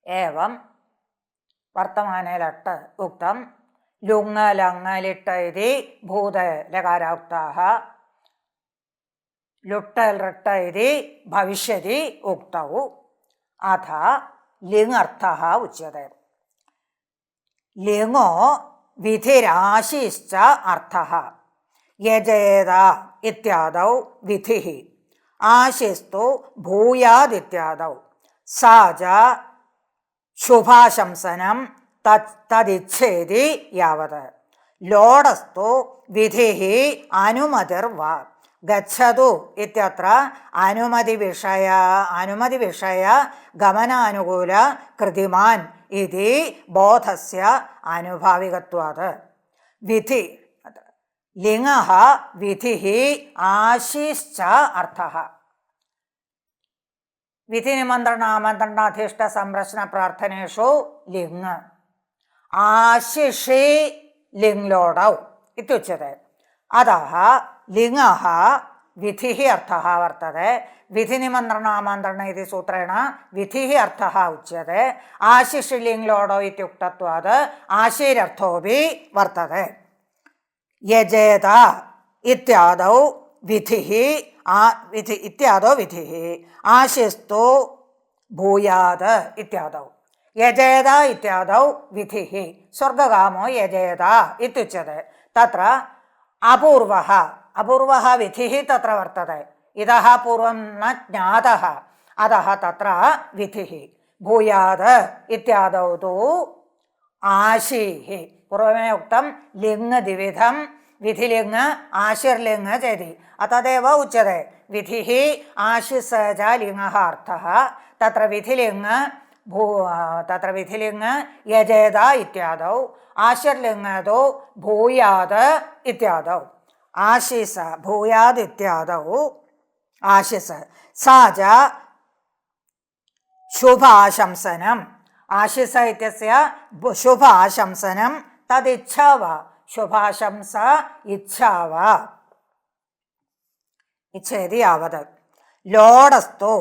एवं वर्तमाने लट् उक्तं लुङ् लङ् लिट् इति भूतलकाराक्ताः लुट् लृट् इति भविष्यति उक्तौ अथ लिङर्थः उच्यते। लिङो विधिराशिश्च अर्थः। यजेत इत्यादौ विधिः, आशिस्तु भूयाद् इत्यादौ, सा च शुभाशंसनं तदिच्छेति यावत्। लोडस्तु विधिः अनुमतिर्वा। गच्छतु इत्यत्र अनुमतिविषय गमनानुकूल कृतिमान् इति बोधस्य अनुभाविकत्वात्। विधि लिङः विधिः आशिश्च अर्थः। विधिनिमन्त्रणामन्त्रणाधीष्टसंरचनप्रार्थनेषु लिङ् आशिषि लिङ्लोडौ इत्युच्यते। अतः लिङः विधिः अर्थः वर्तते। विधिनिमन्त्रणामन्त्रण इति सूत्रेण विधिः अर्थः उच्यते। आशिषि लिङ्लोडौ इत्युक्तत्वात् आशिरर्थोऽपि वर्तते। यजेत इत्यादौ विधिः आशिस्तु भूयात् इत्यादौ। यजेत इत्यादौ विधिः स्वर्गकामो यजेत इत्युच्यते। तत्र अपूर्वः विधिः तत्र वर्तते। इतः पूर्वं न ज्ञातः, अतः तत्र विधिः। भूयात् इत्यादौ तु आशिः। पूर्वमे उक्तं लिङ् द्विविधं, विधिलिङ् आशिर्लिङ् चेति। तदेव उच्यते विधिः आशिस् च लिङः अर्थः। तत्र विधिलिङ् यजेत इत्यादौ, आशिर्लिङ् तु भूयात् इत्यादौ। आशिष भूयाद् इत्यादौ आशिष। सा च शुभ आशंसनम्। आशिष इत्यस्य शुभ आशंसनं तदिच्छा वा। शुभाशंस इच्छा वा इच्छेति यावत्। लोडस्तु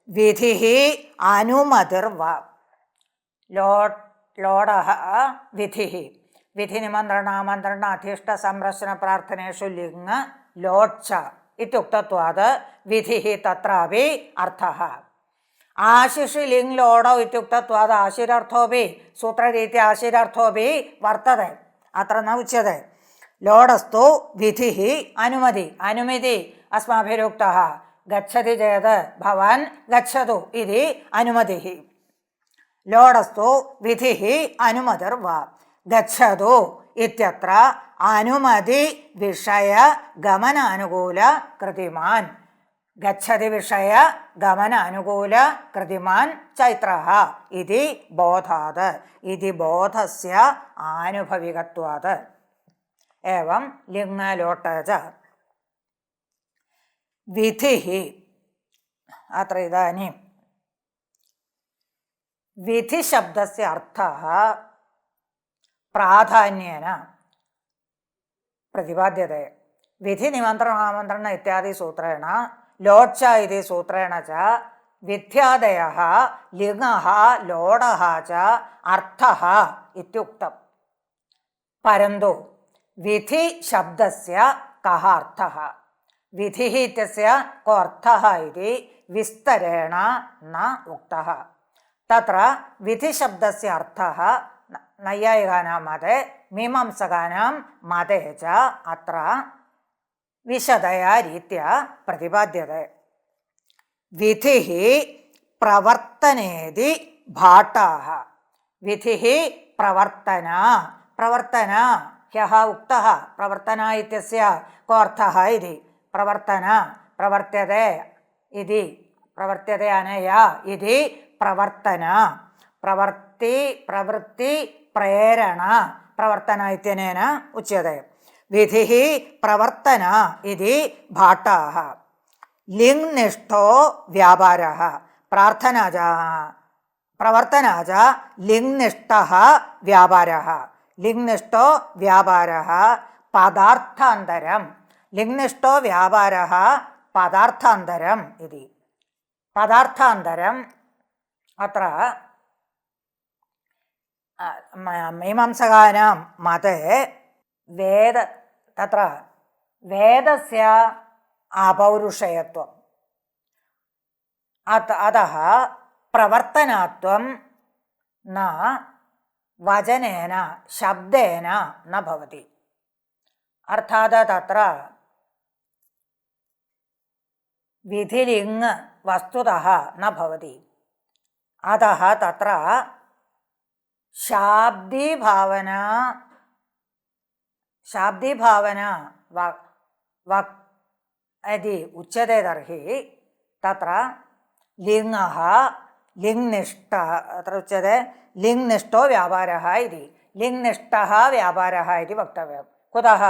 विधिः अनुमतिर्वा। लोडः विधिः। विधिनिमन्त्रणामन्त्रण अधीष्टसंरचनप्रार्थनेषु लिङ् लोट् च इत्युक्तत्वात् विधिः तत्रापि अर्थः। आशिषि लिङ् लोडौ इत्युक्तत्वात् आशिरर्थोऽपि सूत्ररीत्या आशिरर्थोऽपि वर्तते। अत्र न उच्यते। लोडस्तु विधिः अनुमति अस्माभिरुक्तः। गच्छति चेत् भवान् गच्छतु इति अनुमतिः। लोडस्तु विधिः अनुमतिर्वा। गच्छतु इत्यत्र अनुमति विषय गमनानुकूल कृतिमान्। गच्छति विषय गमनानुकूल कृतिमान् चैत्रः इति बोधात्, इति बोधस्य आनुभविकत्वात्। एवं लिङ् लोट च विधिः। अत्र इदानीं विधिशब्दस्य अर्थः प्राधान्येन प्रतिपाद्यते। विधिनिमन्त्रणामन्त्रण इत्यादि सूत्रेण लोट् च इति सूत्रेण च विद्यादयः लिङः लोडः च अर्थः इत्युक्तम्। परन्तु विधिशब्दस्य कः अर्थः, विधिः इत्यस्य को अर्थः इति विस्तरेण न उक्तः। तत्र विधिशब्दस्य अर्थः नैयायिकानां मते मीमांसकानां मते च अत्र विशदया रीत्या प्रतिपाद्यते। विधिः प्रवर्तनेति भाटाः। विधिः प्रवर्तन ह्यः उक्तः प्रवर्तन इत्यस्य को अर्थः इति। प्रवर्त्यते इति, प्रवर्त्यते अनया इति प्रवर्तन। प्रवृत्ति प्रेरणा प्रवर्तन इत्यनेन उच्यते। विधिः प्रवर्तन इति भाटाः। लिङ्निष्ठो व्यापारः। प्रवर्तना च लिङ्निष्ठः व्यापारः। लिङ्निष्ठो व्यापारः पदार्थान्तरं। लिङ्निष्ठो व्यापारः पदार्थान्तरम् इति। पदार्थान्तरम् अत्र मीमांसकानां मते तत्र वेदस्य अपौरुषेयत्वम् अतः प्रवर्तनात्वं न वचनेन शब्देन न भवति। अर्थात् तत्र विधिलिङ् वस्तुतः न भवति। अतः तत्र शाब्दीभावना यदि उच्यते तर्हि तत्र लिङ्गः लिङ्निष्ठः अत्र उच्यते लिङ्निष्ठो व्यापारः इति। लिङ्निष्ठः व्यापारः इति वक्तव्यं। कुतः?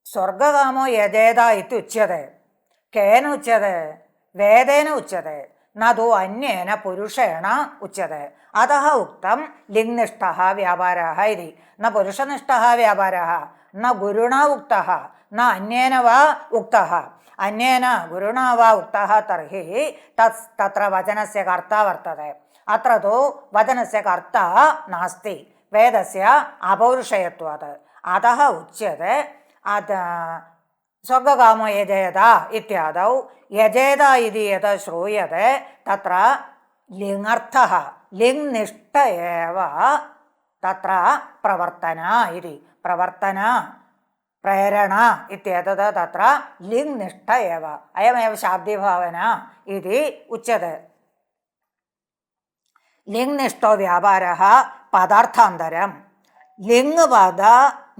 स्वर्गकामो यजेत इति उच्यते। केन उच्यते? वेदेन उच्यते, न तु अन्येन पुरुषेण उच्यते। अतः उक्तं लिङ्निष्ठः व्यापारः इति। न पुरुषनिष्ठः व्यापारः, न गुरुणा उक्तः, न अन्येन वा उक्तः। अन्येन गुरुणा वा उक्तः तर्हि तत्र वचनस्य कर्ता वर्तते। अत्र तु वचनस्य कर्ता नास्ति, वेदस्य अपौरुषेयत्वात्। अतः उच्यते स्वर्गकामो यजेत इत्यादौ यजेत इति यत् श्रूयते तत्र लिङ्गर्थः लिङ्निष्ठ एव तत्र प्रवर्तना इति। प्रवर्तना प्रेरणा इत्येतत् तत्र लिङ्निष्ठ एव। अयमेव शाब्दीभावना इति उच्यते। लिङ्निष्ठो व्यापारः पदार्थान्तरं लिङ्पद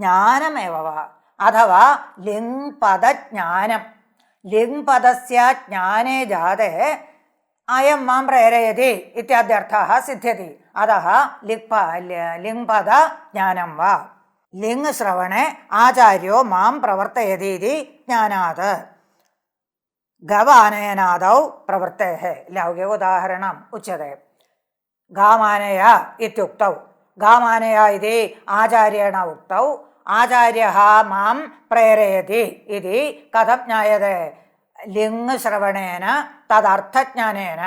ज्ञानमेव वा अथवा लिङ्पदज्ञानं। लिङ्पदस्य ज्ञाने जाते अयं मां प्रेरयति इत्याद्यर्थः सिद्ध्यति। अतः लिङ्पद ज्ञानं वा। लिङ्श्रवणे आचार्यो मां प्रवर्तयति इति ज्ञानात् गवानयनादौ प्रवृत्तेः लौकिक उदाहरणम् उच्यते। गामानय इत्युक्तौ गामानय इति आचार्येण उक्तौ आचार्यः मां प्रेरयति इति कथं ज्ञायते? लिङ्श्रवणेन तदर्थज्ञानेन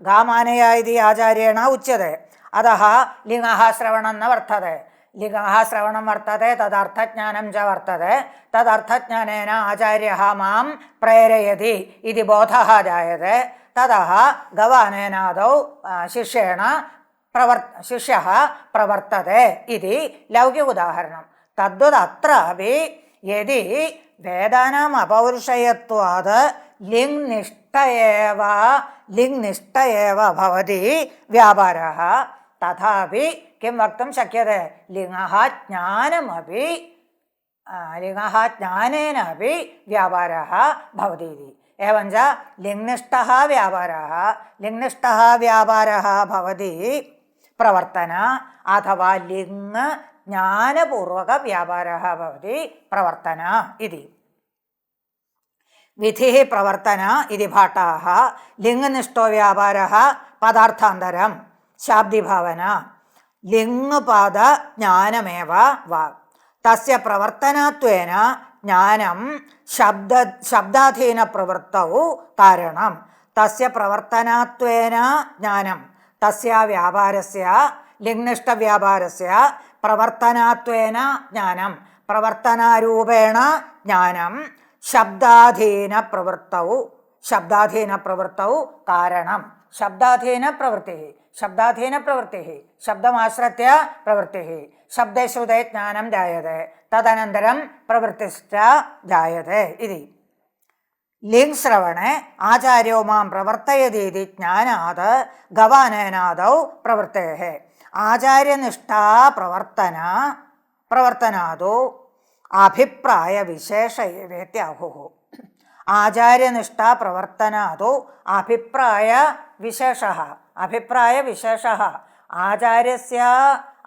गामानय इति आचार्येण उच्यते। अतः लिङ्गः श्रवणं न वर्तते। लिङ्गः श्रवणं वर्तते, तदर्थज्ञानं च वर्तते। तदर्थज्ञानेन आचार्यः मां प्रेरयति इति बोधः जायते। ततः गवानयनादौ शिष्यः प्रवर्तते इति लौकिक उदाहरणं। तद्वदत्रापि यदि वेदानाम् अपौरुषेयत्वात् लिङ्निष्ठ एव भवति व्यापारः, तथापि किं वक्तुं शक्यते? लिङ्गः ज्ञानेन अपि व्यापारः भवति इति। एवञ्च लिङ्निष्ठः व्यापारः भवति प्रवर्तना अथवा लिङ् ज्ञानपूर्वकव्यापारः भवति प्रवर्तना इति। विधिः प्रवर्तना इति भाटाः। लिङ्निष्ठो व्यापारः पदार्थान्तरं शाब्दिभावना लिङ्पदज्ञानमेव वा। तस्य प्रवर्तनत्वेन ज्ञानं शब्दाधीनप्रवृत्तौ कारणं। तस्य प्रवर्तनत्वेन ज्ञानं तस्य व्यापारस्य लिङ्निष्ठव्यापारस्य प्रवर्तनत्वेन ज्ञानं प्रवर्तनारूपेण ज्ञानं शब्दाधीनप्रवृत्तौ कारणं। शब्दाधीनप्रवृत्तिः शब्दमाश्रित्य प्रवृत्तिः। शब्दे श्रुते ज्ञानं जायते, तदनन्तरं प्रवृत्तिश्च जायते इति। लिङ्श्रवणे आचार्यो मां प्रवर्तयति इति ज्ञानात् गवानयनादौ प्रवृत्तेः। आचार्यनिष्ठा प्रवर्तनादौ अभिप्रायविशेष एवेत्याहुः। आचार्यनिष्ठा प्रवर्तनादौ अभिप्रायविशेषः आचार्यस्य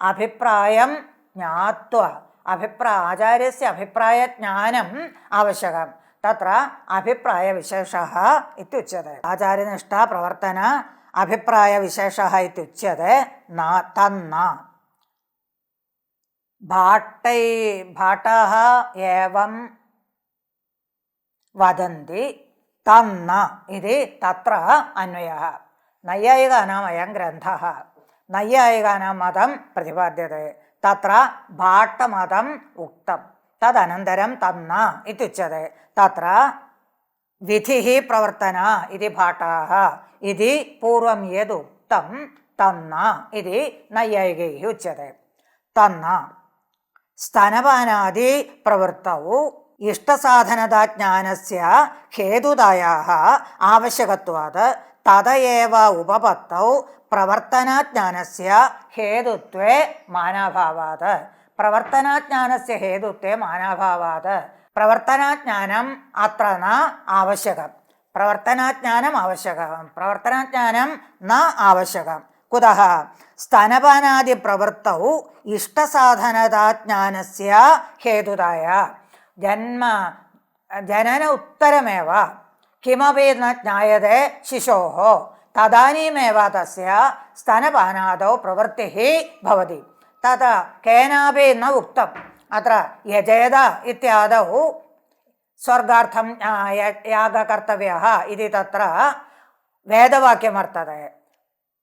अभिप्रायं ज्ञात्वा आचार्यस्य अभिप्रायज्ञानम् आवश्यकं। तत्र अभिप्रायविशेषः इत्युच्यते। आचार्यनिष्ठा प्रवर्तन अभिप्रायविशेषः इत्युच्यते। तन्न भाटाः एवं वदन्ति तन्न इति तत्र अन्वयः। नैयायिकानाम् अयं ग्रन्थः നൈയായികാനാം മതം പ്രതിപാദ്യത്തെ തത്ര ഭാട്ടമതം ഉക്തം തദനന്തരം തന്ന ഇത്യുച്യത്തെ തത്ര വിധിഃ പ്രവർത്തന ഇതി ഭാട്ടാഃ ഇതി പൂർവം യദുക്തം തന്ന ഇതി നൈയായികൈഃ ഉച്യത്തെ. തന്ന സ്തനപാനാദി പ്രവൃത്തൗ ഇഷ്ടസാധനതാജ്ഞാനസ്യ ഹേതുതായാः ആവശ്യകത്വാത് തത ഏവ ഉപപത്തൗ പ്രവർത്തനാജ്ഞാനസ്യ ഹേതുത്വേ മാനാഭാവാത്. പ്രവർത്തനാജ്ഞാനസ്യ ഹേതുത്വേ മാനാഭാവാത്. പ്രവർത്തനാജ്ഞാനം അത്ര ന ആവശ്യകം. പ്രവർത്തനാജ്ഞാനം ആവശ്യകം. പ്രവർത്തനാജ്ഞാനം ന ആവശ്യകം. കുതഃ സ്തനപാനാദി പ്രവൃത്തൗ ഇഷ്ടസാധനതാജ്ഞാനസ്യ ഹേതുതായ ജനന ഉത്തരമേവ കിമപി ന ജ്ഞായതേ ശിശോഃ തദാനീമേവ തസ്യ സ്തനപാനാദൗ പ്രവൃത്തിഃ ഭവതി. തത് കേനാപി ന ഉക്തം. അത്ര യജേത ഇത്യാദൗ സ്വർഗാർത്ഥം യാഗകർത്തവ്യഃ ഇതി തത്ര വേദവാക്യം വർത്തതെ.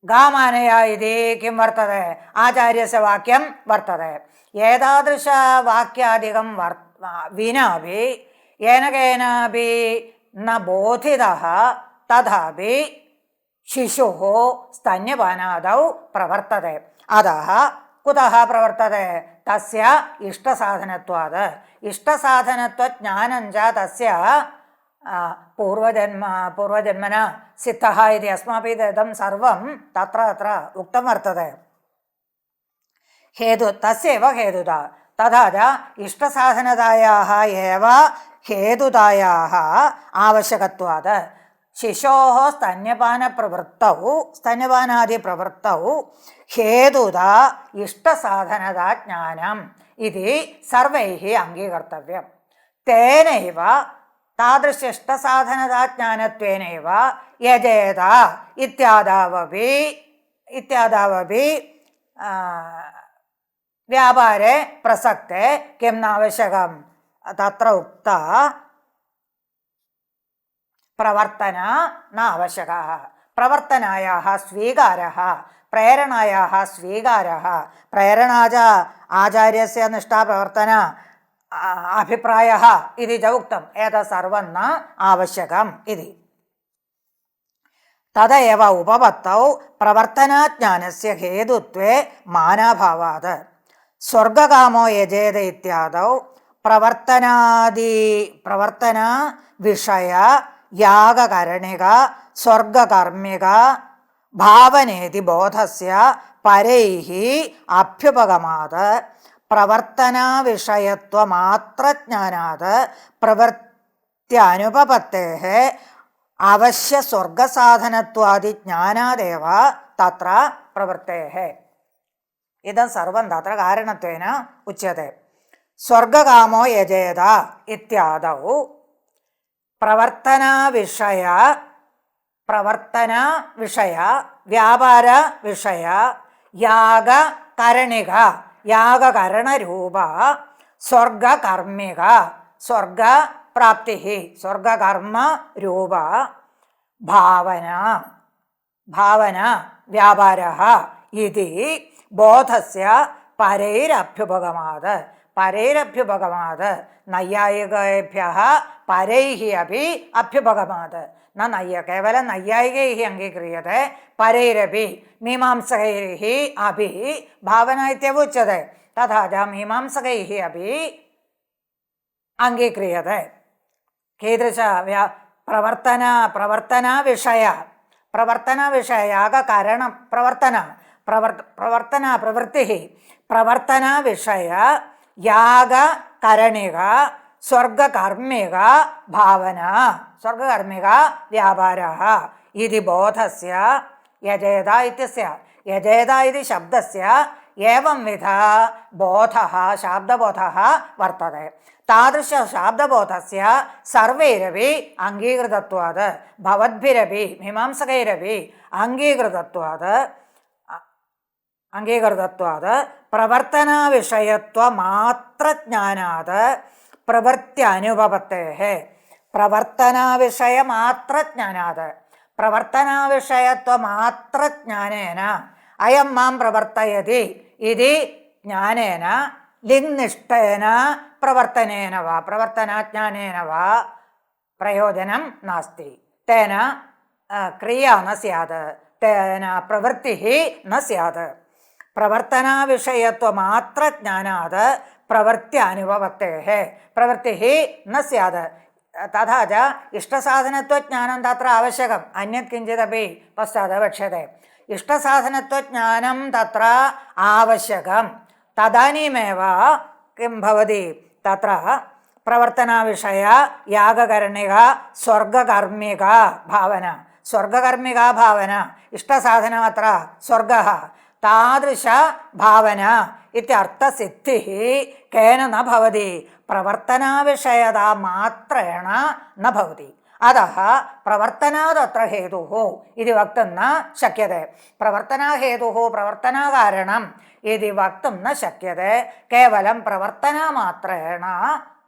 ഗാമാനയ ഇതി കിം വർത്തതെ? ആചാര്യസ്യ വാക്യം വർത്തതെ. ഏതാദൃശവാക്യാദികം വിനാപി യേന കേനാപി ന ബോധിതഃ തഥാപി ശിശുഃ സ്തന്യപാനാദൗ പ്രവർത്തതെ. അതഃ കുതഃ പ്രവർത്തതെ? തസ്യ ഇഷ്ടസാധനത്വാത്. ഇഷ്ടസാധനത്വജ്ഞാനം ച തസ്യ പൂർവജന്മന സിദ്ധഃ ഇതി അസ്മാഭിः ഇദം സർവം തത്ര തത്ര ഉക്തം വർത്തതെ. ഹേതു തസ്യൈവ ഹേതുത. തഥാ ച ഇഷ്ടസാധനതായാः ഏവ ഹേതുതായാः ആവശ്യകത്വാത് ശിശോः സ്തന്യപാനാദിപ്രവൃത്തൗ ഹേതുത ഇഷ്ടസാധനതാജ്ഞാനം ഇതി സർവൈः അംഗീകർത്തവ്യം. തേനൈവ താദൃശ ഇഷ്ടസാധനതാജ്ഞാനത്വേനൈവ യജേത ഇത്യാദാവപി വ്യാപാരെ പ്രസക്തെ കിം നാവശ്യകം? തത്ര ഉക്ത പ്രവർത്തന ന ആവശ്യകഃ. പ്രവർത്തനായാः സ്വീകാരः പ്രേരണായാः സ്വീകാരः പ്രേരണാച ആചാര്യസ്യ നിഷ്ഠാ പ്രവർത്തന അഭിപ്രായः ഇതി ച ഉക്തം. ഏതത് സർവം ന ആവശ്യകം ഇതി. തദൈവ ഉപപത്തൗ പ്രവർത്തനാജ്ഞാനസ്യ ഹേതുത്വേ മാനാഭാവാത്. സ്വർഗകാമോ യജേത ഇത്യാദൗ പ്രവർത്തന വിഷയ യാഗകരണിക സ്വർഗകർമ്മിക ഭാവനേതി ബോധസ്യ പരൈഃ അഭ്യുപഗമാത് പ്രവർത്തനാവിഷയത്വമാത്രജ്ഞാനാത് പ്രവൃത്യനുപപത്തേഃ അവശ്യ സ്വർഗസാധനത്വാദി ജ്ഞാനാദേവ തത്ര പ്രവൃത്തേഃ. ഇദം സർവം തത്ര കാരണത്വേന ഉച്യത്തെ. സ്വർഗകാമോ യജേത ഇത്യാദൗ പ്രവർത്തന വിഷയ വ്യാപാര വിഷയ യാഗകരണരൂപ സ്വർഗകർമ്മിക സ്വർഗപ്രാപ്തി സ്വർഗകർമ്മ രൂപ ഭാവന വ്യാപാരഃ ഇതി ബോധസ്യ പരൈരഭ്യുപഗമാത്. നൈയായികേഭ്യഃ പരൈഃ അപി അഭ്യുപഗമാത്. കേവലം നൈയായികൈഃ അംഗീക്രിയത്തെ പരൈരപി മീമാംസകൈഃ അപി ഭാവന ഇത്യവ ഉച്യത്തെ. തഥാ ച മീമാംസകൈഃ അപി അംഗീക്രിയത്തെ. കീദൃശ പ്രവർത്തന വിഷയ യാഗകരണം പ്രവർത്തന പ്രവൃത്തി പ്രവർത്തന വിഷയ യാഗകരണിക സ്വർഗകർമ്മിക ഭാവന സ്വർഗകർമ്മിക വ്യാപാരഃ ഇതി ബോധസ്യ യജേത ഇത്യസ്യ യജേത ഇതി ശബ്ദസ്യ ഏവം വിധ ബോധഃ ശാബ്ദബോധഃ വർത്തതെ. താദൃശ ശാബ്ദബോധസ്യ സർവൈരപി അംഗീകൃതത്വാത് ഭവദ്ഭിരപി മീമാംസകൈരപി അംഗീകൃതത്വാത് പ്രവർത്തന വിഷയത്വമാത്രജ്ഞാനാത് പ്രവൃത്യനുപപത്തേഃ. പ്രവർത്തനാവിഷയമാത്രജ്ഞാനാത് പ്രവർത്തനാവിഷയത്വമാത്രജ്ഞാനേന അയം മാം പ്രവർത്തയതി ഇതി ജ്ഞാനേന ലിംനിഷ്ഠേന പ്രവർത്തനേന വാ പ്രവർത്തനാജ്ഞാനേന വാ പ്രയോജനം നാസ്തി. തേന ക്രിയ ന സ്യാത്, തേന പ്രവൃത്തി ന സ്യാത്. പ്രവർത്തനാവിഷയത്വമാത്ര ജ്ഞാനാത് പ്രവൃത്യനുഭവത്തേः പ്രവൃത്തിः ന സ്യാത്. തഥാ ച ഇഷ്ടസാധനത്വജ്ഞാനം തത്ര ആവശ്യകം, അന്യത് കിഞ്ചിദപി പശ്ചാത് വക്ഷ്യത്തെ. ഇഷ്ടസാധനത്വജ്ഞാനം തത്ര ആവശ്യകം. തദാനീമേവ കിം ഭവതി തത്ര പ്രവർത്തനാവിഷയ യാഗകർണിക സ്വർഗകർമ്മിക ഭാവന. സ്വർഗകർമ്മിക ഭാവന ഇഷ്ടസാധനമത്ര സ്വർഗഃ. താദൃശ ഭാവന ഇത്യർത്ഥസിദ്ധി കേന ന ഭവതി, പ്രവർത്തനാവിഷയത മാത്രേണ ന ഭവതി. അതः പ്രവർത്തനാദത്ര ഹേതുഃ ഇതി വക്തും ന ശക്യത്തെ. പ്രവർത്തനാഹേതുഃ പ്രവർത്തനാകാരണം ഇതി വക്തും ന ശക്യത്തെ. കേവലം പ്രവർത്തനമാത്രേണ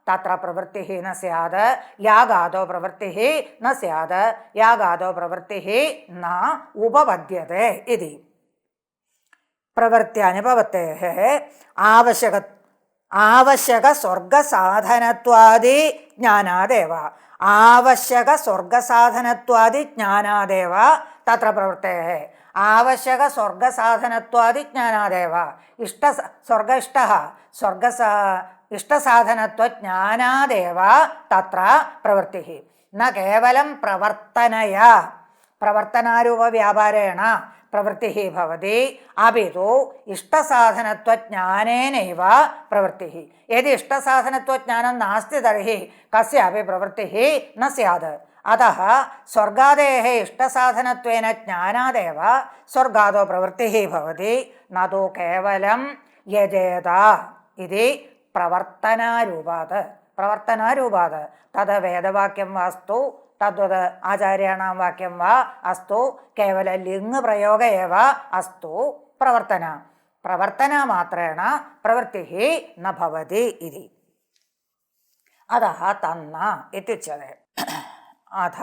തത്ര പ്രവൃത്തിഃ ന സ്യാത്, യാഗാദോ പ്രവൃത്തിഃ ന സ്യാത്, യാഗാദോ പ്രവൃത്തിഃ ന ഉപപദ്യത്തെ ഇതി. പ്രവൃത്യനുഭവത്തേः ആവശ്യക സ്വർഗസാധനത്വാദി ജ്ഞാനാദേവ. ആവശ്യക സ്വർഗസാധനത്വാദി ജ്ഞാനാദേവ തത്ര പ്രവൃത്തേः. ആവശ്യക സ്വർഗസാധനത്വാദി ജ്ഞാനാദേവ. ഇഷ്ടസാധനത്വജ്ഞാനാദേവ തത്ര പ്രവൃത്തിഃ. ന കേവലം പ്രവർത്തനയാ പ്രവർത്തനാരൂപ വ്യാപാരേണ പ്രവൃത്തിഃ ഭവതി, അപിതു ഇഷ്ടസാധനത്വജ്ഞാനേനൈവ പ്രവൃത്തിഃ. യദി ഇഷ്ടസാധനത്വജ്ഞാനം നാസ്തി തർഹി കസ്യാപി പ്രവൃത്തിഃ ന സ്യാത്. അതः സ്വർഗാദേः ഇഷ്ടസാധനത്വേന ജ്ഞാനാദേവ സ്വർഗാദോ പ്രവൃത്തിഃ ഭവതി, ന തു കേവലം യജേത ഇതി പ്രവർത്തനാരൂപാത്. പ്രവർത്തനാരൂപാത് തത് വേദവാക്യം വാസ്തു തദ്വത് ആചാര്യാണാം വാക്യം വാ അസ്തു, കേവല ലിംഗ് പ്രയോഗ ഏവ അസ്തു. പ്രവർത്തനമാത്രേണ പ്രവൃത്തിഃ ന ഭവതി ഇതി. അതः തന്ന ഇത്യുച്യത്തെ. അഥ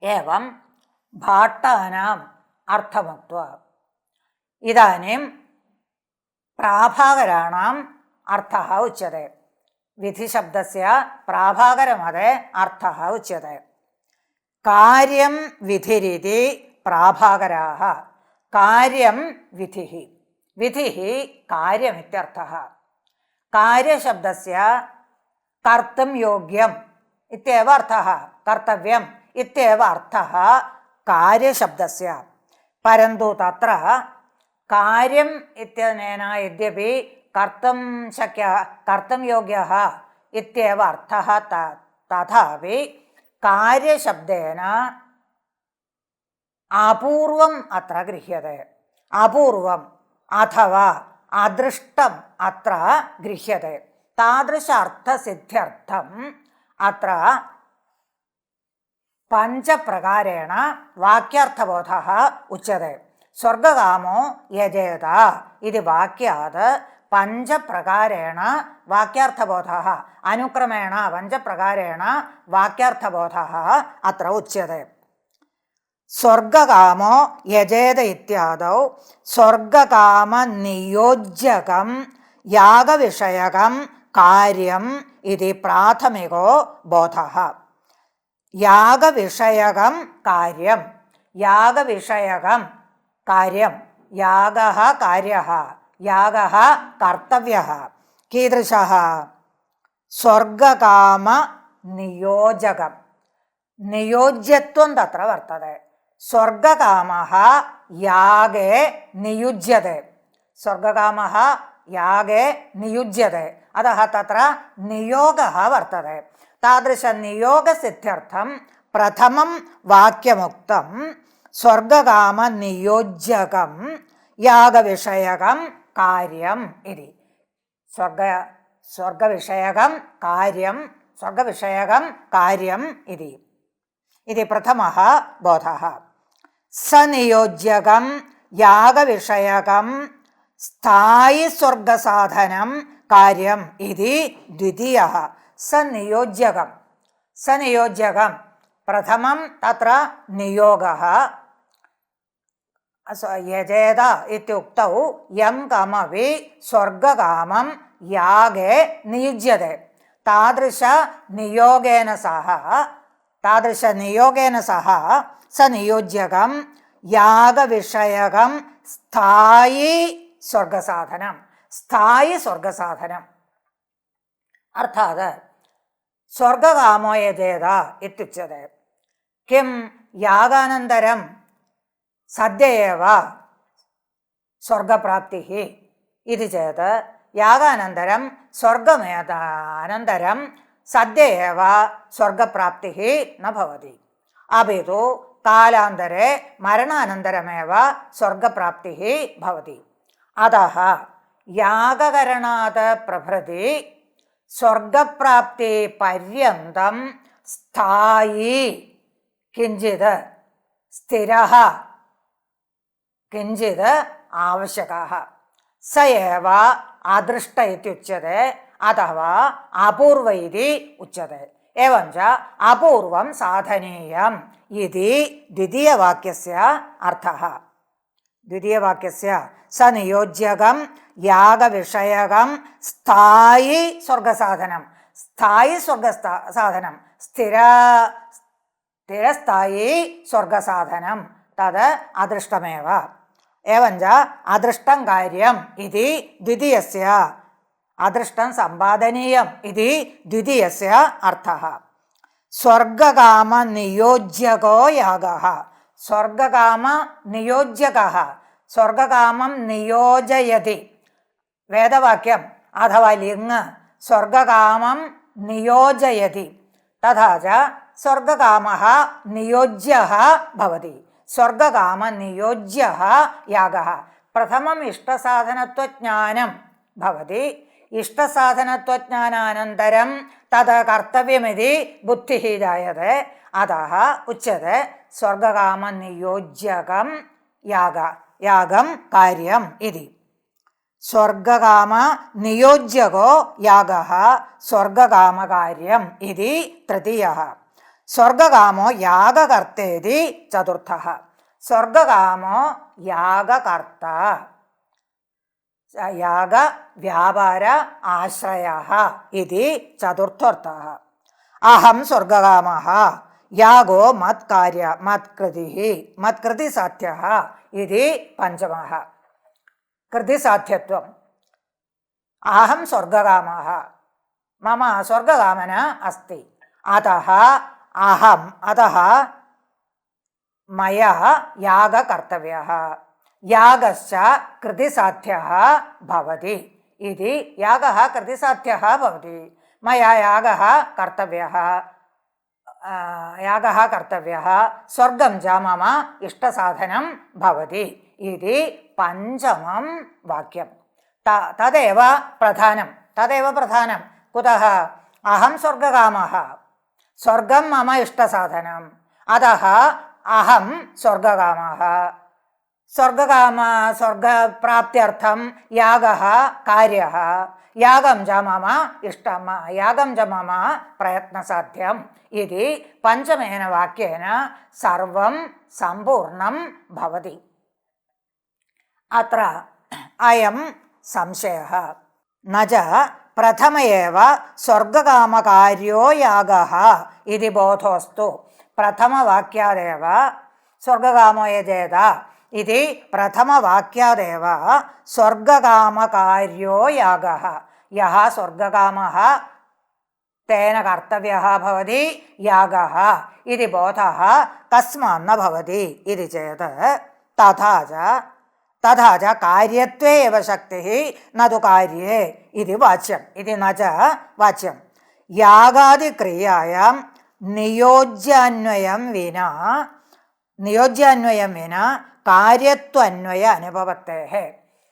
ഏവം ഭാട്ടാനാം അർത്ഥമുക്ത്വാ ഇദാനീം പ്രാഭാകരാണാം അർത്ഥഃ ഉച്യത്തെ. വിധിശബ്ദസ്യ പ്രാഭാകരമതേ അർത്ഥഃ ഉച്യത്തെ. കാര്യം വിധിരിതി പ്രാഭാകരാः. കാര്യം വിധിഃ, വിധിഃ കാര്യമിത്യർത്ഥഃ. കാര്യശബ്ദസ്യ കർത്തും യോഗ്യം ഇത്യേവ അർത്ഥഃ, കർത്തവ്യം ഇത്യേവ അർത്ഥഃ കാര്യശബ്ദസ്യ. പരന്തു തത്ര കാര്യം ഇത്യനേന യദ്യപി കർത്തും കർത്തും യോഗ്യഃ ഇത്യേവ അർത്ഥഃ, തഥാപി കാര്യശബ്ദേന അപൂർവം അത്ര ഗൃഹ്യത്തെ. അപൂർവം അഥവാ അദൃഷ്ടം അത്ര ഗൃഹ്യത്തെ. താദൃശ അർത്ഥസിദ്ധ്യർത്ഥം അത്ര പഞ്ചപ്രകാരേണ വാക്യാർത്ഥബോധഃ ഉച്യത്തെ. സ്വർഗകാമോ യജേത ഇതി വാക്യാത് പഞ്ചപ്രകാരേണ വാക്യാർത്ഥബോധഃ അനുക്രമേണ പഞ്ചപ്രകാരേണ വാക്യാർത്ഥബോധഃ അത്ര ഉച്യത്തെ. സ്വർഗകാമോ യജേത ഇത്യാദൗ സ്വർഗകാമനിയോജ്യകം യാഗവിഷയകം കാര്യം ഇതി പ്രാഥമികോ ബോധഃ. യാഗവിഷയകം കാര്യം, യാഗവിഷയകം കാര്യം, യാഗഃ കാര്യഃ, യാഗഃ കർത്തവ്യഃ. കീദൃശഃ? സ്വർഗകാമ നിയോജകം. നിയോജ്യത്വം തത്ര വർത്തത്തെ. സ്വർഗകാമഃ യാഗേ നിയുജ്യത്തെ. സ്വർഗകാമഃ യാഗേ നിയുജ്യത്തെ. അതः തത്ര നിയോഗः വർത്തते. താദൃശനിയോഗസിദ്ധ്യർത്ഥം പ്രഥമം വാക്യമുക്തം സ്വർഗകാമനിയോജ്യകം യാഗവിഷയകം കാര്യം ഇതി. സ്വർഗവിഷയകം കാര്യം, സ്വർഗവിഷയകം കാര്യം ഇതി. ഇതി പ്രഥമഃ ബോധഃ. സനിയോജ്യകം യാഗവിഷയകം സ്ഥായി സ്വർഗസാധനം കാര്യം ഇതി ദ്വിതീയഃ. സനിയോജ്യകം, സനിയോജ്യകം പ്രഥമം തത്ര നിയോഗഃ. യജേത ഇത്യുക്തൗ യം കമപി സ്വർഗകാമം യാഗേ നിയുജ്യത്തെ താദൃശനിയോഗേന സഹ സ നിയോജ്യകം യാഗവിഷയകം സ്ഥായി സ്വർഗസാധനം അർത്ഥാത് സ്വർഗകാമോ യജേത ഇത്യുച്യത്തെ കിം യാഗാനന്തരം സദ്യ ഏവ സ്വർഗപ്രാപ്തി ഇത് ചേത് യാഗാനന്തരം സ്വർഗമേതാനന്തരം സദ്യ ഏവ സ്വർഗപ്രാപ്തി ന ഭവതി അപിതു കാലാന്തരെ മരണാനന്തരമേവ സ്വർഗപ്രാപ്തി ഭവതി അതഃ യാഗകരണാത് പ്രഭൃതി സ്വർഗപ്രാപ്തി പര്യന്തം സ്ഥായി കിഞ്ചിത് സ്ഥിരഃ കിഞ്ചിത് ആവശ്യകഃ സ ഏവ അദൃഷ്ട ഇത്യുച്യത്തെ അഥവാ അപൂർവ ഇതി ഉച്യത്തെ एवं च अपूर्वं साधनीयम् इति द्वितीयवाक्यस्य अर्थः। द्वितीयवाक्यस्य सनियोज्यकं यागविषयकं स्थायी स्वर्गसाधनं स्थिरस्थायी स्वर्गसाधनं तद् अदृष्टमेव। एवं च अदृष्टं कार्यम् इति द्वितीयस्य अदृष्टं सम्पादनीयम् इति द्वितीयस्य अर्थः। स्वर्गकाम नियोज्यको यागः। स्वर्गकाम नियोज्यकः स्वर्गकामं नियोजयति वेदवाक्यम् अथवा लिङ् स्वर्गकामं नियोजयति तथा च स्वर्गकामः नियोज्यः भवति। स्वर्गकामनियोज्यः यागः। प्रथमम् इष्टसाधनत्वज्ञानं भवति। इष्टसाधनत्वज्ञानानन्तरं तद् कर्तव्यमिति बुद्धिः जायते। अतः उच्यते स्वर्गकामनियोज्यकं यागं कार्यम् इति। स्वर्गकामनियोज्यको यागः स्वर्गकामकार्यम् इति तृतीयः। स्वर्गकामो यागकर्तेति चतुर्थः। स्वर्गकामो यागकर्ता याग व्यापार आश्रयः इति चतुर्थोऽर्थः। अहं स्वर्गकामः यागो मत्कृतिसाध्यः इति पञ्चमः। कृतिसाध्यत्वम्। अहं स्वर्गकामः मम स्वर्गकामना अस्ति अतः मया यागः कर्तव्यः। यागश्च कृतिसाध्यः भवति इति यागः कृतिसाध्यः भवति। मया यागः कर्तव्यः स्वर्गं च मम इष्टसाधनं भवति इति पञ्चमं वाक्यं। तदेव प्रधानं कुतः अहं स्वर्गकामः स्वर्गं मम इष्टसाधनम् अतः अहं स्वर्गकामः। स्वर्गप्राप्त्यर्थं यागः कार्यः यागं च मम इष्टं यागं च मम प्रयत्नसाध्यम् इति पञ्चमेन वाक्येन सर्वं सम्पूर्णं भवति। अत्र अयं संशयः न च प्रथम एव स्वर्गकामकार्यो यागः इति बोधोऽस्तु। प्रथमवाक्यादेव स्वर्गकामो यजेत इति प्रथमवाक्यादेव स्वर्गकामकार्यो यागः यः स्वर्गकामः तेन कर्तव्यः भवति यागः इति बोधः कस्मात् न भवति इति चेत् तथा च कार्यत्वे एव शक्तिः न तु कार्ये इति वाच्यम्। इति न च वाच्यम्। यागादिक्रियायां नियोज्यान्वयं विना कार्यत्वान्वय अनुपपत्तेः।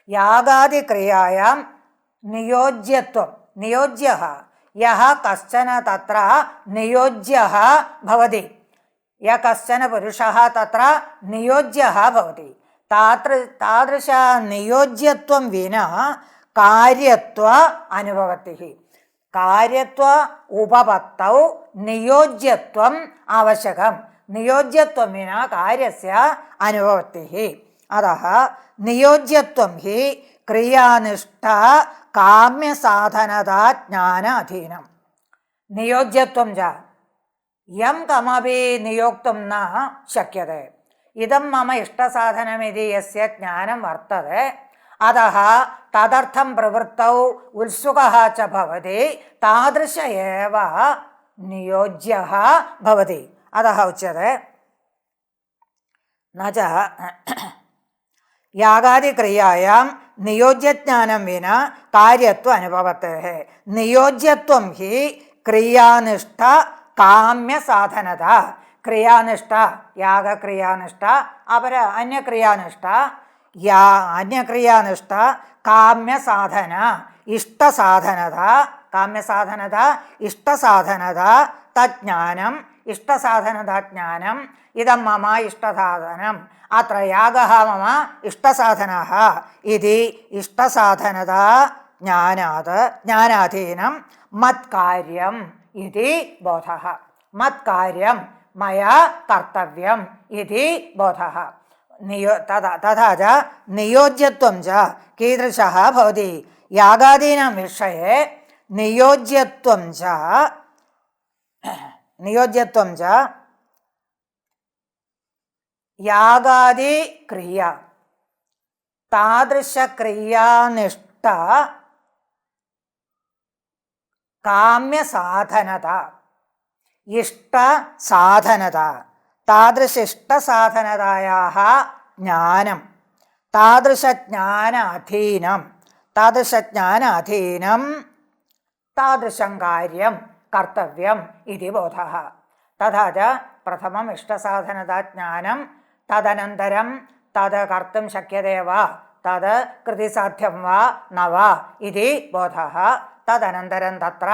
यागादिक्रियायां नियोज्यः यः कश्चन तत्र नियोज्यः भवति। यः कश्चन पुरुषः तत्र नियोज्यः भवति। तादृश नियोज्यत्वं विना कार्यत्व अनुपपत्तिः। कार्यत्व उपपत्तौ नियोज्यत्वम् आवश्यकम्। नियोज्यत्वं विना कार्यस्य अनुपपत्तिः। अतः नियोज्यत्वं हि क्रियानिष्ठ काम्यसाधनता ज्ञानाधीनं नियोज्यत्वं च यं कमपि नियोक्तुं न शक्यते इदं मम इष्टसाधनमिति यस्य ज्ञानं वर्तते अतः तदर्थं प्रवृत्तौ उत्सुकः च भवति तादृश एव नियोज्यः भवति अतः उच्यते न च यागादिक्रियायां नियोज्यज्ञानं विना कार्यत्वम् अनुपपत्तेः नियोज्यत्वं हि क्रियानिष्ठ काम्यसाधनता क्रियानिष्ठ यागक्रियानिष्ठ अपര अन्यक्रियानिष्ठ अन्यक्रियानिष्ठ काम्यसाधन इष्टसाधनത काम्यसाधनത इष्टसाधनത तज्ज्ञानम् इष्टसाधनता ज्ञानम् इदं मम इष्टसाधनम् अत्र यागः मम इष्टसाधनः इति इष्टसाधनता ज्ञानात् ज्ञानाधीनं मत्कार्यम् इति बोधः मत्कार्यं मया कर्तव्यम् इति बोधः तथा च नियोज्यत्वं च कीदृशः भवति यागादीनां विषये नियोज्यत्वं च यागादि क्रिया तादृशक्रियानिष्ठ काम्यसाधनता इष्टसाधनता तादृश इष्टसाधनतायाः ज्ञानं तादृशज्ञानाधीनं तादृशं कार्यं कर्तव्यम् इति बोधः तथा च प्रथमम् इष्टसाधनता ज्ञानं तदनन्तरं तद् कर्तुं शक्यते वा तद् कृतिसाध्यं वा न वा इति बोधः तदनन्तरं तत्र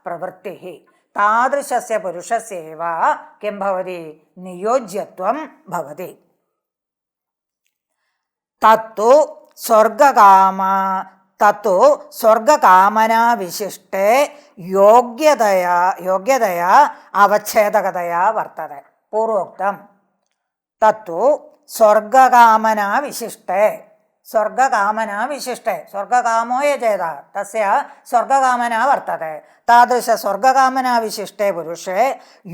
प्रवृत्तिः तादृशस्य पुरुषस्य एव किं भवति नियोज्यत्वं भवति तत्तु स्वर्गकामना विशिष्टे योग्यतया अवच्छेदकतया वर्तते पूर्वोक्तं तत्तु स्वर्गकामना विशिष्टे स्वर्गकामो यजेत तस्य स्वर्गकामना वर्तते तादृश स्वर्गकामना विशिष्टे पुरुषे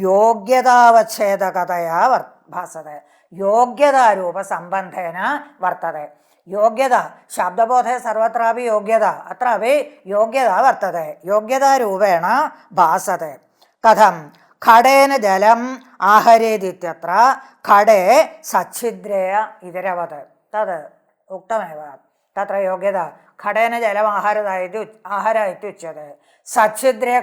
योग्यतावच्छेदकतया भासते योग्यतारूपसम्बन्धेन वर्तते योग्यता शब्दबोधे सर्वत्रापि योग्यता अत्रापि योग्यता वर्तते योग्यतारूपेण भासते कथं खडेन जलम् आहरेदित्यत्र खडे सच्छिद्रेय इतरवत् तद् उक्तमेव तत्र योग्यता खडेन जलम् आहर इत्युच्यते सच्छिद्रेण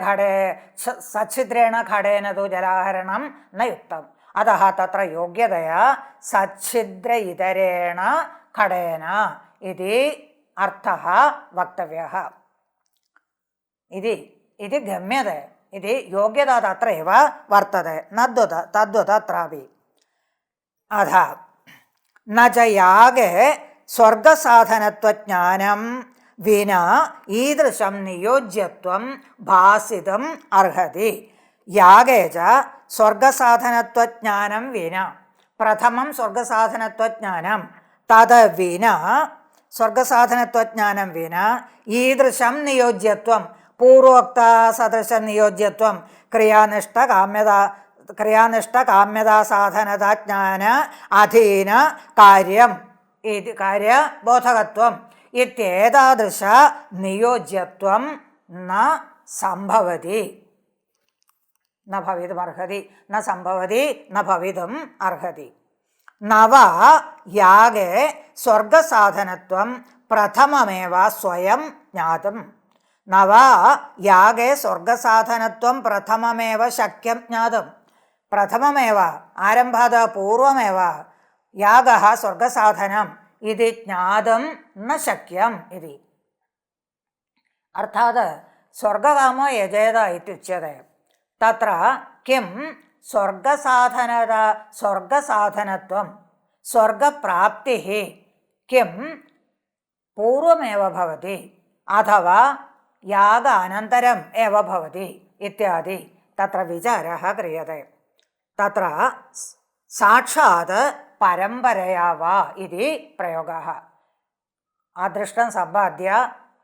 खडेन तु जलाहरणं न युक्तम् अतः तत्र योग्यतया सच्छिद्र इतरेण खडेन इति अर्थः वक्तव्यः इति गम्यते इति योग्यता तत्र एव वर्तते तद्वत् अत्रापि अथ न च यागे स्वर्गसाधनत्वज्ञानं विना ईदृशं नियोज्यत्वं भासितुम् अर्हति यागे च स्वर्गसाधनत्वज्ञानं विना प्रथमं स्वर्गसाधनत्वज्ञानं तद् विना स्वर्गसाधनत्वज्ञानं विना ईदृशं नियोज्यत्वं पूर्वोक्तसदृशनियोज्यत्वं क्रियानिष्ठकाम्यता साधनता ज्ञान अधीन कार्यम् इति कार्यबोधकत्वम् इत्येतादृश नियोज्यत्वं न सम्भवति न भवितुमर्हति न सम्भवति न भवितुम् अर्हति न वा यागे स्वर्गसाधनत्वं प्रथममेव स्वयं ज्ञातुं न वा यागे स्वर्गसाधनत्वं प्रथममेव शक्यं ज्ञातुं प्रथममेव आरम्भात् पूर्वमेव यागः स्वर्गसाधनम् इति ज्ञातुं न शक्यम् इति अर्थात् स्वर्गकामो यजेत इत्युच्यते तत्र किं स्वर्गसाधनत्वं स्वर्गप्राप्तिः किं पूर्वमेव भवति अथवा याग अनन्तरम् एव भवति इत्यादि तत्र विचारः क्रियते तत्र साक्षात् परम्परया वा इति प्रयोगः। अदृष्टं सम्पाद्य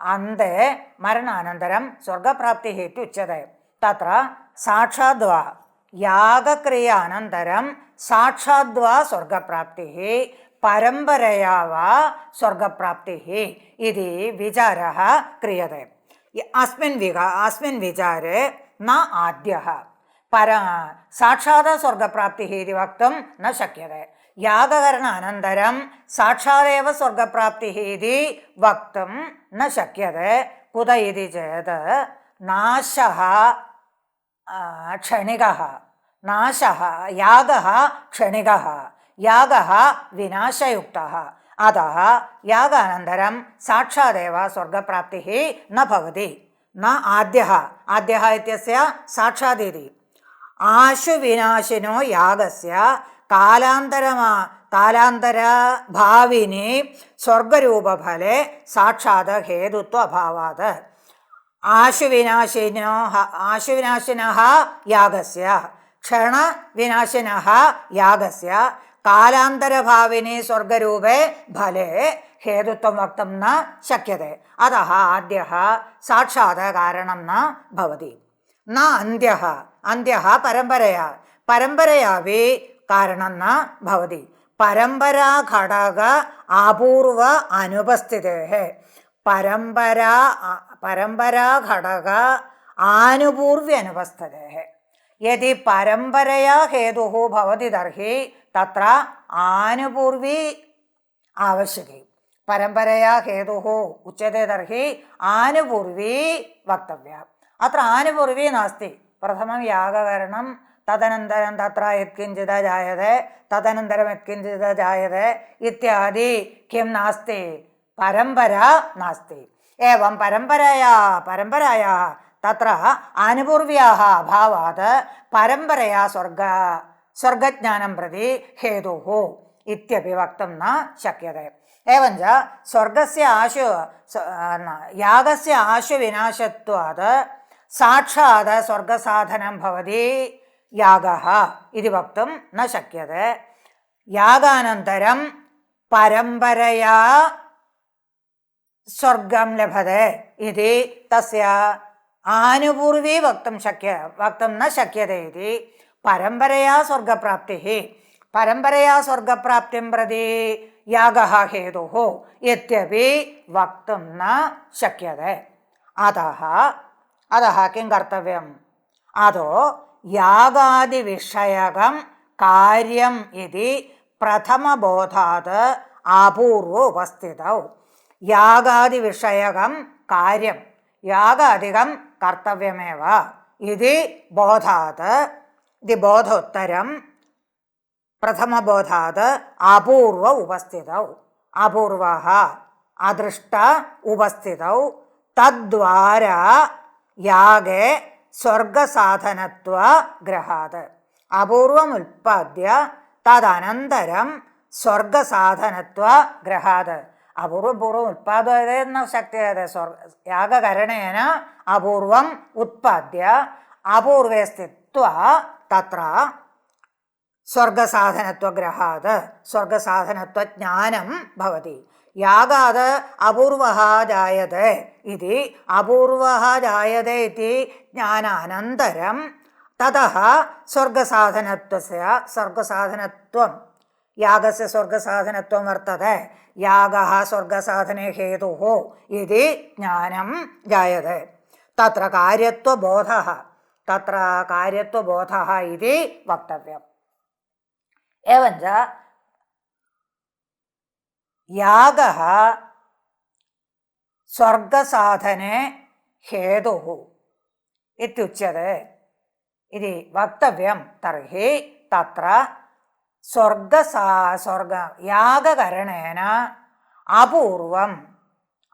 अन्ते मरणानन्तरं स्वर्गप्राप्तिः इति उच्यते। तत्र साक्षाद्वा यागक्रिया अनन्तरं साक्षाद्वा स्वर्गप्राप्तिः परम्परया वा स्वर्गप्राप्तिः इति विचारः क्रियते। अस्मिन् विचारे न आद्यः साक्षात् स्वर्गप्राप्तिः इति वक्तुं न शक्यते। यागकरण अनन्तरं साक्षादेव स्वर्गप्राप्तिः इति वक्तुं न शक्यते। कुत इति चेत् नाशः क्षणिकः, नाशः यागः क्षणिकः, यागः विनाशयुक्तः। अतः यागानन्तरं साक्षादेव स्वर्गप्राप्तिः न भवति। न आद्यः, आद्यः इत्यस्य साक्षात् इति। आशुविनाशिनो यागस्य कालान्तरभाविनि स्वर्गरूपफले साक्षात् हेतुत्व अभावात्। आशुविनाशिनः यागस्य क्षणविनाशिनः यागस्य कालान्तरभाविनि स्वर्गरूपे फले हेतुत्वं वक्तुं न शक्यते। अतः आद्यः साक्षात् कारणं न भवति। न अन्त्यः, अन्त्यः परम्परया, परम्परयापि कारणं न भवति। परम्परा घटक अपूर्व अनुपस्थितेः, परम्परा घटक आनुपूर्व्य अनुपस्थितेः। यदि परम्परया हेतुः भवति तर्हि तत्र आनुपूर्वी आवश्यकी। परम्परया हेतुः उच्यते तर्हि आनुपूर्वी वक्तव्या। अत्र आनुपूर्वी नास्ति। प्रथमं यागकरणं, तदनन्तरं तत्र यत्किञ्चित् जायते, तदनन्तरं यत्किञ्चित् जायते इत्यादि किं नास्ति, परम्परा नास्ति। एवं परम्परायाः तत्र आनुपूर्व्याः अभावात् परम्परया स्वर्गज्ञानं प्रति हेतुः इत्यपि वक्तुं न शक्यते। एवञ्च स्वर्गस्य यागस्य आशुविनाशत्वात् साक्षात् स्वर्गसाधनं भवति यागः इति वक्तुं न शक्यते। यागानन्तरं परम्परया स्वर्गं लभते इति तस्य आनुपूर्वी वक्तुं न शक्यते इति। परम्परया स्वर्गप्राप्तिः, परम्परया स्वर्गप्राप्तिं प्रति यागः हेतुः इत्यपि वक्तुं न शक्यते। अतः किं कर्तव्यम्? अतो यागादिविषयकं कार्यम् इति प्रथमबोधात् अपूर्व उपस्थितौ। यागादिविषयकं कार्यं, यागादिकं कर्तव्यमेव इति बोधात्, इति बोधोत्तरं प्रथमबोधात् अपूर्व उपस्थितौ, अपूर्वः अदृष्ट उपस्थितौ। तद्वारा यागे स्वर्गसाधनत्व ग्रहात्। अपूर्वम् उत्पाद्य तदनन्तरं स्वर्गसाधनत्व ग्रहात्। अपूर्वपूर्वम् उत्पादयते न शक्यते। यागकरणेन अपूर्वम् उत्पाद्य अपूर्वे स्थित्वा तत्र स्वर्गसाधनत्वग्रहात् स्वर्गसाधनत्वज्ञानं भवति। यागात् अपूर्वः जायते इति, अपूर्वः जायते इति ज्ञानानन्तरं ततः स्वर्गसाधनत्वं, यागस्य स्वर्गसाधनत्वं वर्तते। यागः स्वर्गसाधने हेतुः इति ज्ञानं जायते। तत्र कार्यत्वबोधः इति वक्तव्यम्। एवञ्च यागः स्वर्गसाधने हेतुः इत्युच्यते इति वक्तव्यं। तर्हि तत्र यागकरणेन अपूर्वम्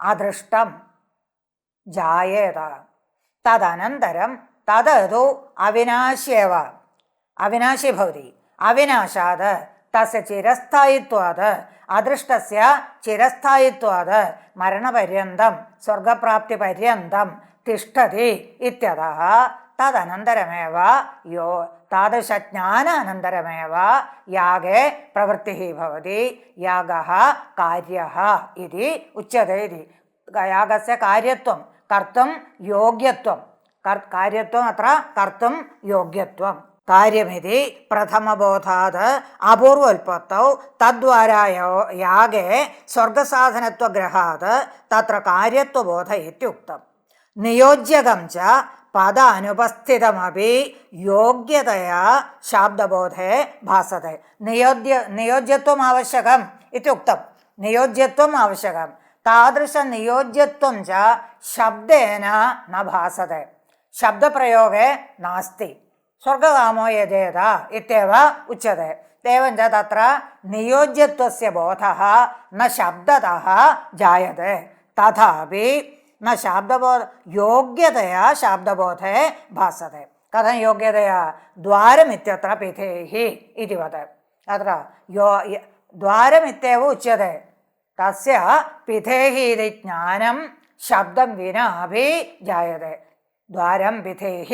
अदृष्टं जायेत। तदनन्तरं तदतु अविनाश्येव, अविनाशी भवति। अविनाशात् तस्य चिरस्थायित्वात्, अदृष्टस्य चिरस्थायित्वात् मरणपर्यन्तं स्वर्गप्राप्तिपर्यन्तं तिष्ठति इत्यतः തദനന്തരമേവ താദൃശജ്ഞാനാനന്തരമേവ യാഗേ പ്രവൃത്തിः ഭവതി യാഗः കാര്യः ഇതി ഉച്യത്തെ ഇതി. യാഗസ്യ കാര്യത്വം കർത്തും യോഗ്യത്വം കാര്യത്വം അത്ര കർത്തും യോഗ്യത്വം. കാര്യമിതി പ്രഥമബോധാത് അപൂർവോൽപത്തൗ തദ്വാരാ യാഗേ സ്വർഗസാധനത്വഗ്രഹാത് തത്ര കാര്യത്വബോധ ഇത്യുക്തം. നിയോജ്യകം ച പദ അനുപസ്ഥിതമപി യോഗ്യതയാ ശാബ്ദബോധേ ഭാസത്തെ. നിയോജ്യത്വം ആവശ്യകം ഇത്യുക്തം. നിയോജ്യത്വം ആവശ്യകം. താദൃശ നിയോജ്യത്വം ച ശബ്ദേന ന ഭാസത്തെ. ശബ്ദപ്രയോഗേ നാസ്തി. സ്വർഗകാമോ യജേത ഇത്യവ ഉച്യത്തെ. एवञ्च तत्र नियोज्यत्वस्य बोधः न शब्दतः जायते. तथापि न शाब्दबोध योग्यतया शाब्दबोधे भासते. कथं योग्यतया? द्वारमित्यत्र पिधेः इति वद. अत्र द्वारमित्येव उच्यते. तस्य पिधेः इति ज्ञानं शब्दं विना अपि जायते. द्वारं पिधेः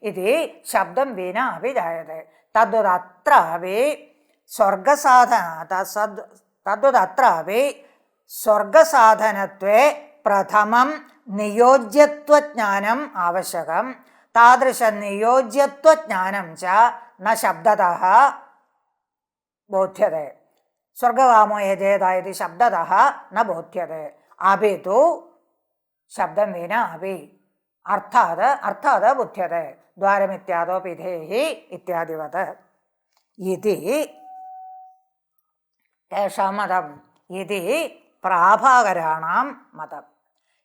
इति शब्दं विना अपि जायते. तद्वदत्रापि तद्वदत्रापि स्वर्गसाधनत्वे प्रथमं नियोज्यत्वज्ञानम् आवश्यकं. तादृशनियोज्यत्वज्ञानं च न शब्दतः बोध्यते. स्वर्गकामो यजेत इति शब्दतः न बोध्यते. अपि तु शब्दं विना अपि अर्थात् बुध्यते. द्वारमित्यादौ पिधेः इत्यादिवत् इति तेषां मतम् इति प्राभाकराणां मतम्.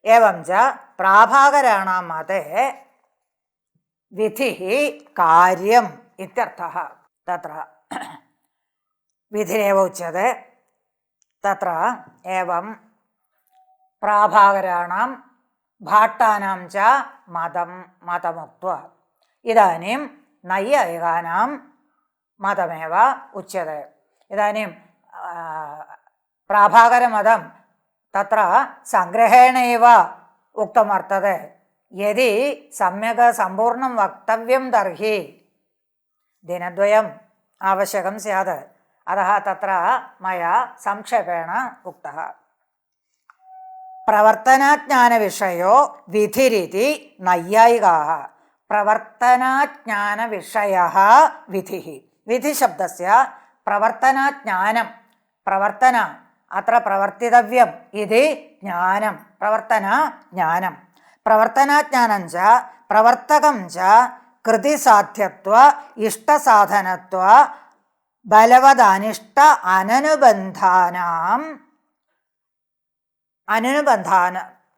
एवं च प्राभाकराणां मते विधिः कार्यम् इत्यर्थः. तत्र विधिरेव उच्यते. तत्र एवं प्राभाकराणां भाट्टानां च मतमुक्त्वा इदानीं नैयायिकानां मतमेव उच्यते. इदानीं प्राभाकरमतं तत्र सङ्ग्रहेणैव उक्तं वर्तते. यदि सम्यक् सम्पूर्णं वक्तव्यं तर्हि दिनद्वयम् आवश्यकं स्यात्. अतः तत्र मया संक्षेपेण उक्तः. प्रवर्तनाज्ञानविषयो विधिरिति नैयायिकाः. प्रवर्तनाज्ञानविषयः विधिः. विधिशब्दस्य प्रवर्तनाज्ञानं प्रवर्तन अत्र प्रवर्तितव्यम् इति ज्ञानं प्रवर्तनाज्ञानं. प्रवर्तनाज्ञानं च प्रवर्तकं च कृतिसाध्यत्व इष्टसाधनत्व बलवदनिष्ट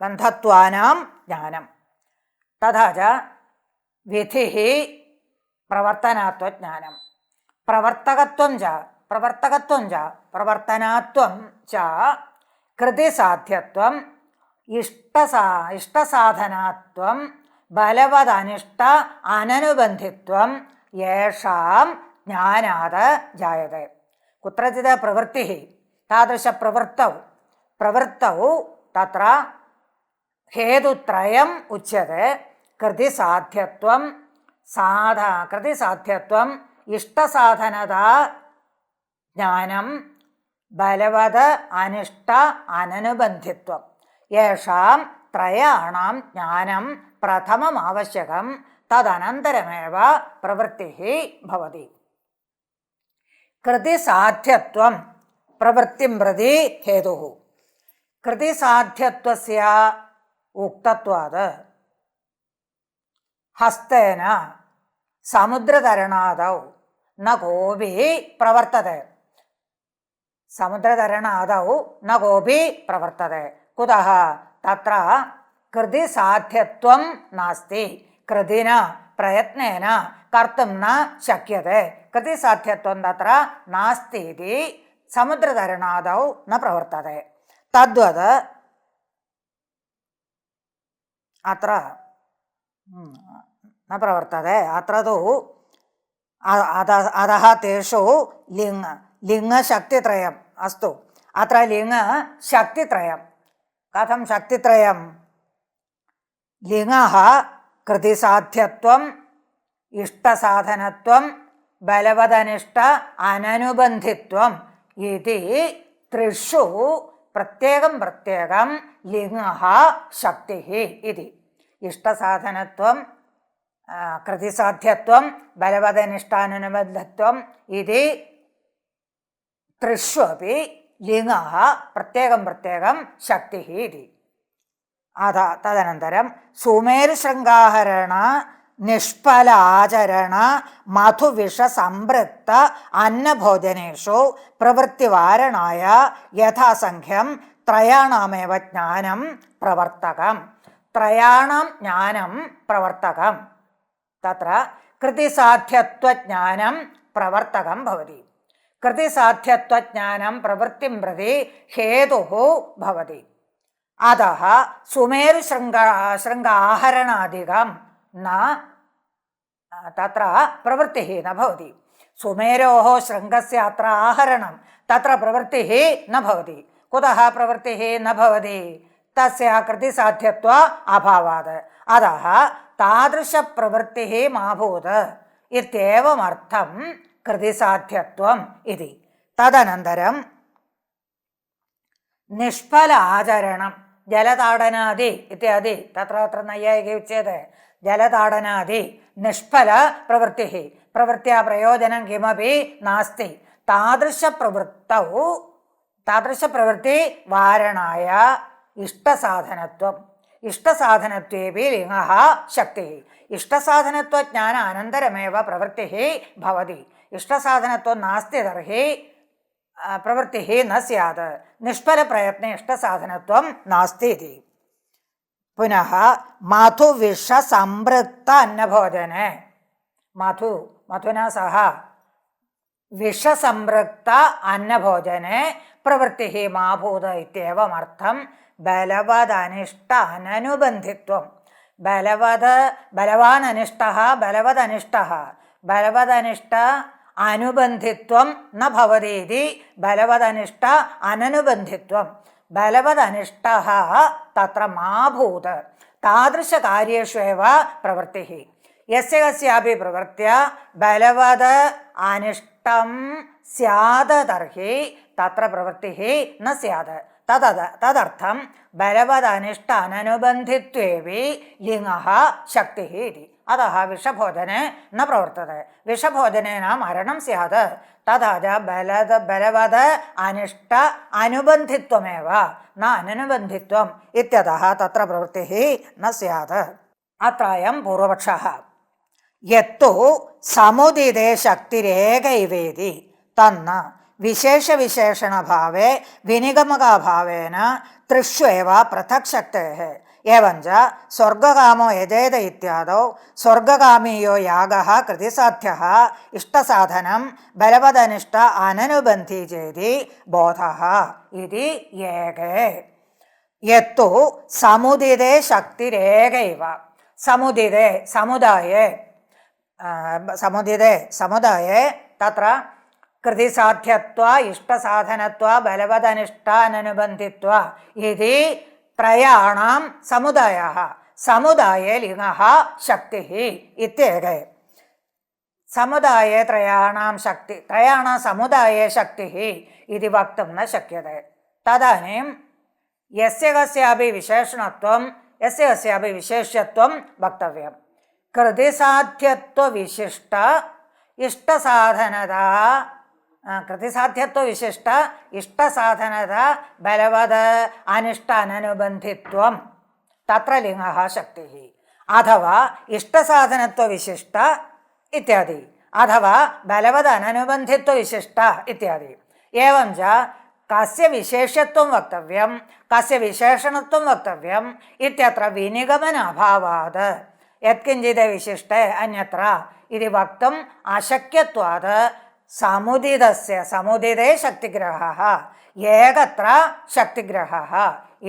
बन्धत्वानां ज्ञानं. तथा च विधिः प्रवर्तनात्वज्ञानं. प्रवर्तकत्वं च प्रवर्तनात्वं च कृतिसाध्यत्वं इष्टसाधनात्वं बलवदनिष्ट अननुबन्धित्वं येषां ज्ञानात् जायते. कुत्रचित् प्रवृत्तिः तादृशप्रवृत्तौ तत्र हेतुत्रयम् उच्यते. कृतिसाध्यत्वं इष्टसाधनता ज्ञानं बलवद अनिष्ट अननुबन्धित्वं येषां त्रयाणां ज्ञानं प्रथमम् आवश्यकं. तदनन्तरमेव प्रवृत्तिः भवति. कृतिसाध्यत्वं प्रवृत्तिं प्रति हेतुः. कृतिसाध्यत्वस्य उक्तत्वात् हस्तेन समुद्रतरणादौ न कोऽपि प्रवर्तते. समुद्रतरणादौ न कोऽपि प्रवर्तते. कुतः? तत्र कृतिसाध्यत्वं नास्ति. कृतिना प्रयत्नेन कर्तुं न शक्यते. कृतिसाध्यत्वं तत्र नास्ति इति समुद्रतरणादौ न प्रवर्तते. तद्वत् अत्र न प्रवर्तते. अत्र तु अतः तेषु लिङ्गशक्तित्रयम् अस्तु. अत्र लिङ्गशक्तित्रयं. कथं शक्तित्रयं? लिङ्गः कृतिसाध्यत्वं ഇഷ്ടസാധനത്വം ബലവദനിഷ്ട അനനുബന്ധിത്വം ഇതി ത്രിഷു പ്രത്യേകം പ്രത്യേകം ലിംഗഃ ശക്തിഃ ഇതി. ഇഷ്ടസാധനത്വം, കൃതിസാധ്യത്വം, ബലവദനിഷ്ടാനുബന്ധത്വം ഇതി ത്രിഷു അപി ലിംഗഃ പ്രത്യേകം പ്രത്യേകം ശക്തിഃ ഇതി. തദനന്തരം സുമേരുശൃംഗാഹരണ നിഷ്ഫലാചരണ മധുവിഷസംപൃക്ത അന്നഭോജനേഷു പ്രവൃത്തിവാരണായ യഥാസംഖ്യം ത്രയാണമേവ ജ്ഞാനം പ്രവർത്തകം. ത്രയാണം ജ്ഞാനം പ്രവർത്തകം. തത്ര കൃതിസാധ്യത്വജ്ഞാനം പ്രവർത്തകം ഭവതി. കൃതിസാധ്യത്വജ്ഞാനം പ്രവൃത്തിം പ്രതി ഹേതുഃ ഭവതി. അതഃ സുമേരുശൃംഗാഹരണാദികം ന തത്ര പ്രവൃത്തിഃ ന ഭവതി. സുമേരോः ശൃംഗस्य അത്ര आहरणं തത്ര പ്രവൃത്തിः ന ഭവതി. കുതः പ്രവൃത്തിः ന ഭവതി? തസ്യ കൃതിസാധ്യത്വ അഭാവാത്. അതः താദൃശപ്രവൃത്തിः മാ ഭൂത് ഇത്യേവമർത്ഥം കൃതിസാധ്യത്വം ഇതി. തദനന്തരം നിഷ്ഫല ആചരണം ജലതാടനാദി ഇത്യാദി തത്ര തത്ര നൈയായികേ ഉച്യത്തെ. ജലതാടനാദി നിഷ്ഫല പ്രവൃത്തിः, പ്രവൃത്യാ പ്രയോജനം കിമപി നാസ്തി. താദൃശപ്രവൃത്തി വാരണായ ഇഷ്ടസാധനത്വം. ഇഷ്ടസാധനത്വേപി ലിംഗഃ ശക്തിഃ. ഇഷ്ടസാധനത്വജ്ഞാന അനന്തരമേവ പ്രവൃത്തിः ഭവതി. ഇഷ്ടസാധനത്വം നാസ്തി തർഹി പ്രവൃത്തിः ന സ്യാത്. നിഷ്ഫലപ്രയത്നെ ഇഷ്ടസാധനത്വം നാസ്തി ഇതി. പുനഃ മധുവിഷസംപൃക്ത അന്നഭോജനെ. മധുന സഹ വിഷസംപൃക്ത അന്നഭോജനെ പ്രവൃത്തിः മാ ഭൂത് ഇത്യേവമർത്ഥം ബലവദനിഷ്ട അനനുബന്ധിത്വം. ബലവദനിഷ്ട അനുബന്ധിത്വം ന ഭവതീതി ബലവദനിഷ്ട അനനുബന്ധിത്വം. ബലവദനിഷ്ടഃ തത്ര മാ ഭൂത്. താദൃശകാര്യേഷു ഏവ പ്രവൃത്തിഃ. യസ്യ കസ്യാപി പ്രവൃത്യാ ബലവദ അനിഷ്ടം സ്യാത് തർഹി തത്ര പ്രവൃത്തിഃ ന സ്യാത്. തദർത്ഥം ബലവദനിഷ്ട അനനുബന്ധിത്വേപി ലിംഗഃ ശക്തിഃ ഇതി. അതः വിഷഭോജനെ ന പ്രവർത്തते. വിഷഭോജനേന മരണം സ്യാത്. തഥാ ച ബലവദ അനിഷ്ട അനുബന്ധിത്വമേവ ന അനനുബന്ധിത്വം ഇത്യതः തത്ര പ്രവൃത്തിः ന സ്യാത്. അത്രയം പൂർവപക്ഷः. യത്തു സമുദിതേ ശക്തിരേകൈവേതി തന്ന വിശേഷവിശേഷണഭാവേ വിനിഗമകാഭാവേന ത്രിഷ്വേവ പൃഥക് ശക്തേഃ. ഏവഞ്ച സ്വർഗകാമോ യജേത ഇത്യാദോ സ്വർഗകാമീയോ യാഗഃ കൃതിസാധ്യഃ ഇഷ്ടസാധനം ബലവദനിഷ്ട അനനുബന്ധി ചേതി ബോധഃ ഇതി ഏകേ. യത്തു സമുദിതേ ശക്തിരേകൈവ. സമുദായേ തത്ര കൃതിസാധ്യത്വ ഇഷ്ടസാധനത്വ ബലവദനിഷ്ടാനനുബന്ധിത്വ ഇതി ത്രയാണാം സമുദായഃ. സമുദായേ ലിംഗഃ ശക്തിഃ ഇത്യേകേ. സമുദായേ ത്രയാണാം സമുദായേ ശക്തിഃ ഇതി വക്തും ന ശക്യത്തെ. തദാനീം യസ്യ കസ്യാപി വിശേഷണത്വം യസ്യ കസ്യാപി വിശേഷ്യത്വം വക്തവ്യം. കൃതിസാധ്യത്വവിശിഷ്ട ഇഷ്ടസാധനത ബലവദ അനിഷ്ട അനനുബന്ധിത്വം തത്ര ലിംഗഃ ശക്തിഃ. അഥവാ ഇഷ്ടസാധനത്വവിശിഷ്ട ഇത്യാദി അഥവാ ബലവദ അനനുബന്ധിത്വവിശിഷ്ട ഇത്യാദി. ഏവം ച കസ്യ വിശേഷ്യത്വം വക്തവ്യം കസ്യ വിശേഷണത്വം വക്തവ്യം ഇത്യത്ര വിനിഗമന അഭാവാത് യത്കിഞ്ചിത് വിശിഷ്ടേ അന്യത്ര ഇതി വക്തും അശക്യത്വാത് സമുദിതേ ശക്തിഗ്രഹഃ ഏകത്ര ശക്തിഗ്രഹഃ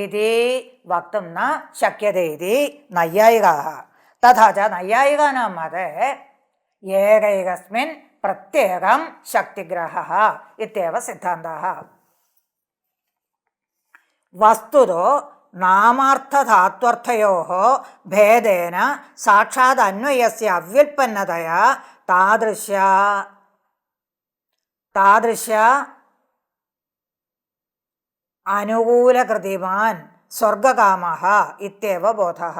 ഇതി വക്തും ന ശക്യതേ ഇതി നൈയായികാഃ. തഥാ ച നൈയായികാനാം മതേ ഏകൈകസ്മിൻ പ്രത്യേകം ശക്തിഗ്രഹഃ ഇത്യേവ സിദ്ധാന്തഃ. വസ്തുതോ നാമാർത്ഥധാത്വർത്ഥയോः ഭേദേന സാക്ഷാത് അന്വയസ്യ അവ്യുൽപ്പന്നതയാ താദൃശ അനുകൂലകൃതിമാൻ സ്വർഗകാമഃ ഇത്യവ ബോധഃ.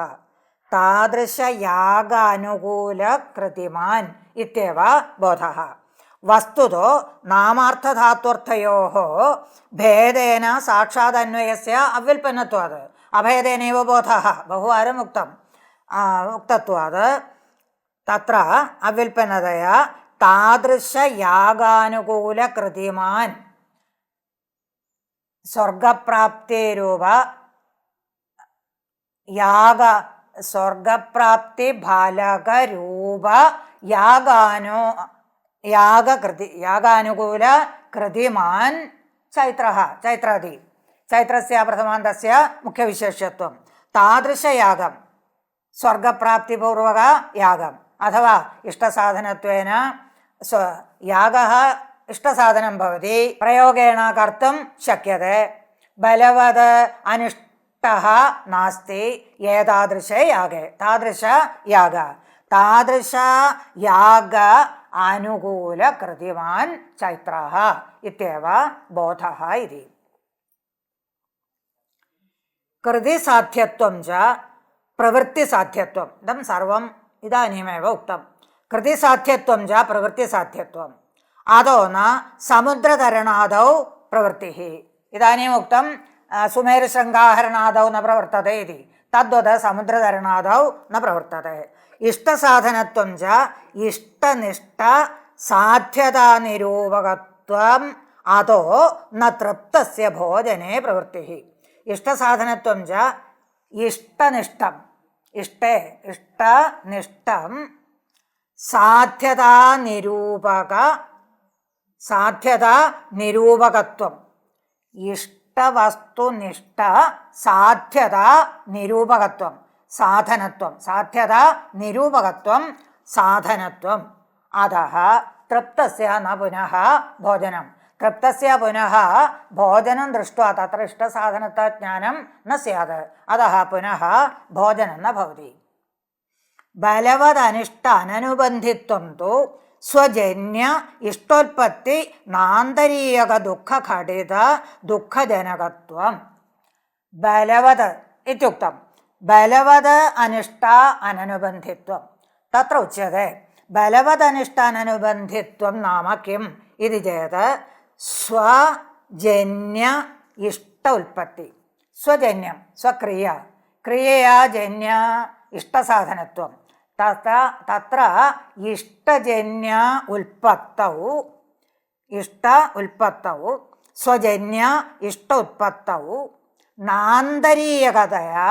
താദൃശയാഗാനുകൂലകൃതിമാൻ ഇത്യവ ബോധഃ. വസ്തുതോ നാമാർത്ഥധാത്വർത്ഥയോः ഭേദേന സാക്ഷാദന്വയസ്യ അവ്യുൽപ്പന്നത്വാത് അഭേദേനൈവ ബോധഃ ബഹുവാരം ഉക്തത്വാത് തത്ര അവ്യുൽപ്പന്നതയാ താദൃശയാഗാനുകൂലകൃതിമാൻ സ്വർഗപ്രാപ്തിരൂപ സ്വർഗപ്രാപ്തി ഫലകരൂപ യാഗാനുകൂല കൃതിമാൻ ചൈത്രാദി. ചൈത്രസ്യ പ്രഥമാന്തസ്യ മുഖ്യവിശേഷത്വം. താദൃശയാഗം സ്വർഗപ്രാപ്തിപൂർവക യാഗം അഥവാ ഇഷ്ടസാധനത്വേന യാഗഃ ഇഷ്ടസാധനം ഭവതി, പ്രയോഗേണ കർത്തും ശക്യത്തെ, ബലവത് അനിഷ്ടഃ നാസ്തി ഏതാദൃശേ യാഗേ. താദൃശ യാഗ അനുകൂല കൃതിമാൻ ചൈത്രഃ ഇത്യവ ബോധഃ ഇതി. കൃതിസാധ്യത്വം ച പ്രവൃത്തിസാധ്യത്വം ഇദം സർവം ഇദാനീമേവ ഉക്തം. കൃതിസാധ്യത്വം ച പ്രവൃത്തിസാധ്യത്വം ആദോ ന സമുദ്രതരണാദൗ പ്രവൃത്തിഃ. ഇദാനീം ഉക്തം സുമേരുശൃംഗാഹരണാദൗ ന പ്രവർത്തതേ ഇതി. തദ്വത് സമുദ്രതരണാദൗ ന പ്രവർത്തതേ. ഇഷ്ടസാധനത്വം ച ഇഷ്ടനിഷ്ഠ സാധ്യതാനിരൂപകത്വം അതോ ന തൃപ്തസ്യ ഭോജനേ പ്രവൃത്തിഃ. ഇഷ്ടസാധനത്വം ച ഇഷ്ടനിഷ്ഠം ഇഷ്ടനിഷ്ഠം സാധ്യതാനിരൂപകത്വം ഇഷ്ടവസ്തുനിഷ്ഠ സാധ്യതാനിരൂപകത്വം സാധനത്വം അതഃ തൃപ്തസ്യ ന പുനഃ ഭോജനം. തൃപ്തസ്യ പുനഃ ഭോജനം ദൃഷ്ട്വാ തത്ര ഇഷ്ടസാധനത്വജ്ഞാനം ന സ്യാത്. അതഃ പുനഃ ഭോജനം ന ഭവതി. ബലവദനിഷ്ട അനനുബന്ധിത്വം തു സ്വജന്യ ഇഷ്ടോൽപത്തി നാന്തരീയക ദുഃഖഘടിത ദുഃഖജനകത്വം. ബലവത് ഇത്യുക്തം. ബലവത് അനിഷ്ട അനനുബന്ധിത്വം തത്ര ഉച്യത്തെ. ബലവദനിഷ്ട അനനുബന്ധിത്വം നാമ കിം ഇതി ചേത് സ്വജന്യ ഇഷ്ട ഉൽപ്പത്തി. സ്വജന്യം സ്വക്രിയ, ക്രിയയാ ജന്യ ഇഷ്ടസാധനത്വം. തത്ര ഇഷ്ടജന്യ ഉൽപ്പത്തൗ സ്വജന്യ ഇഷ്ട ഉത്പത്തൗ നാന്തരീയകതയാ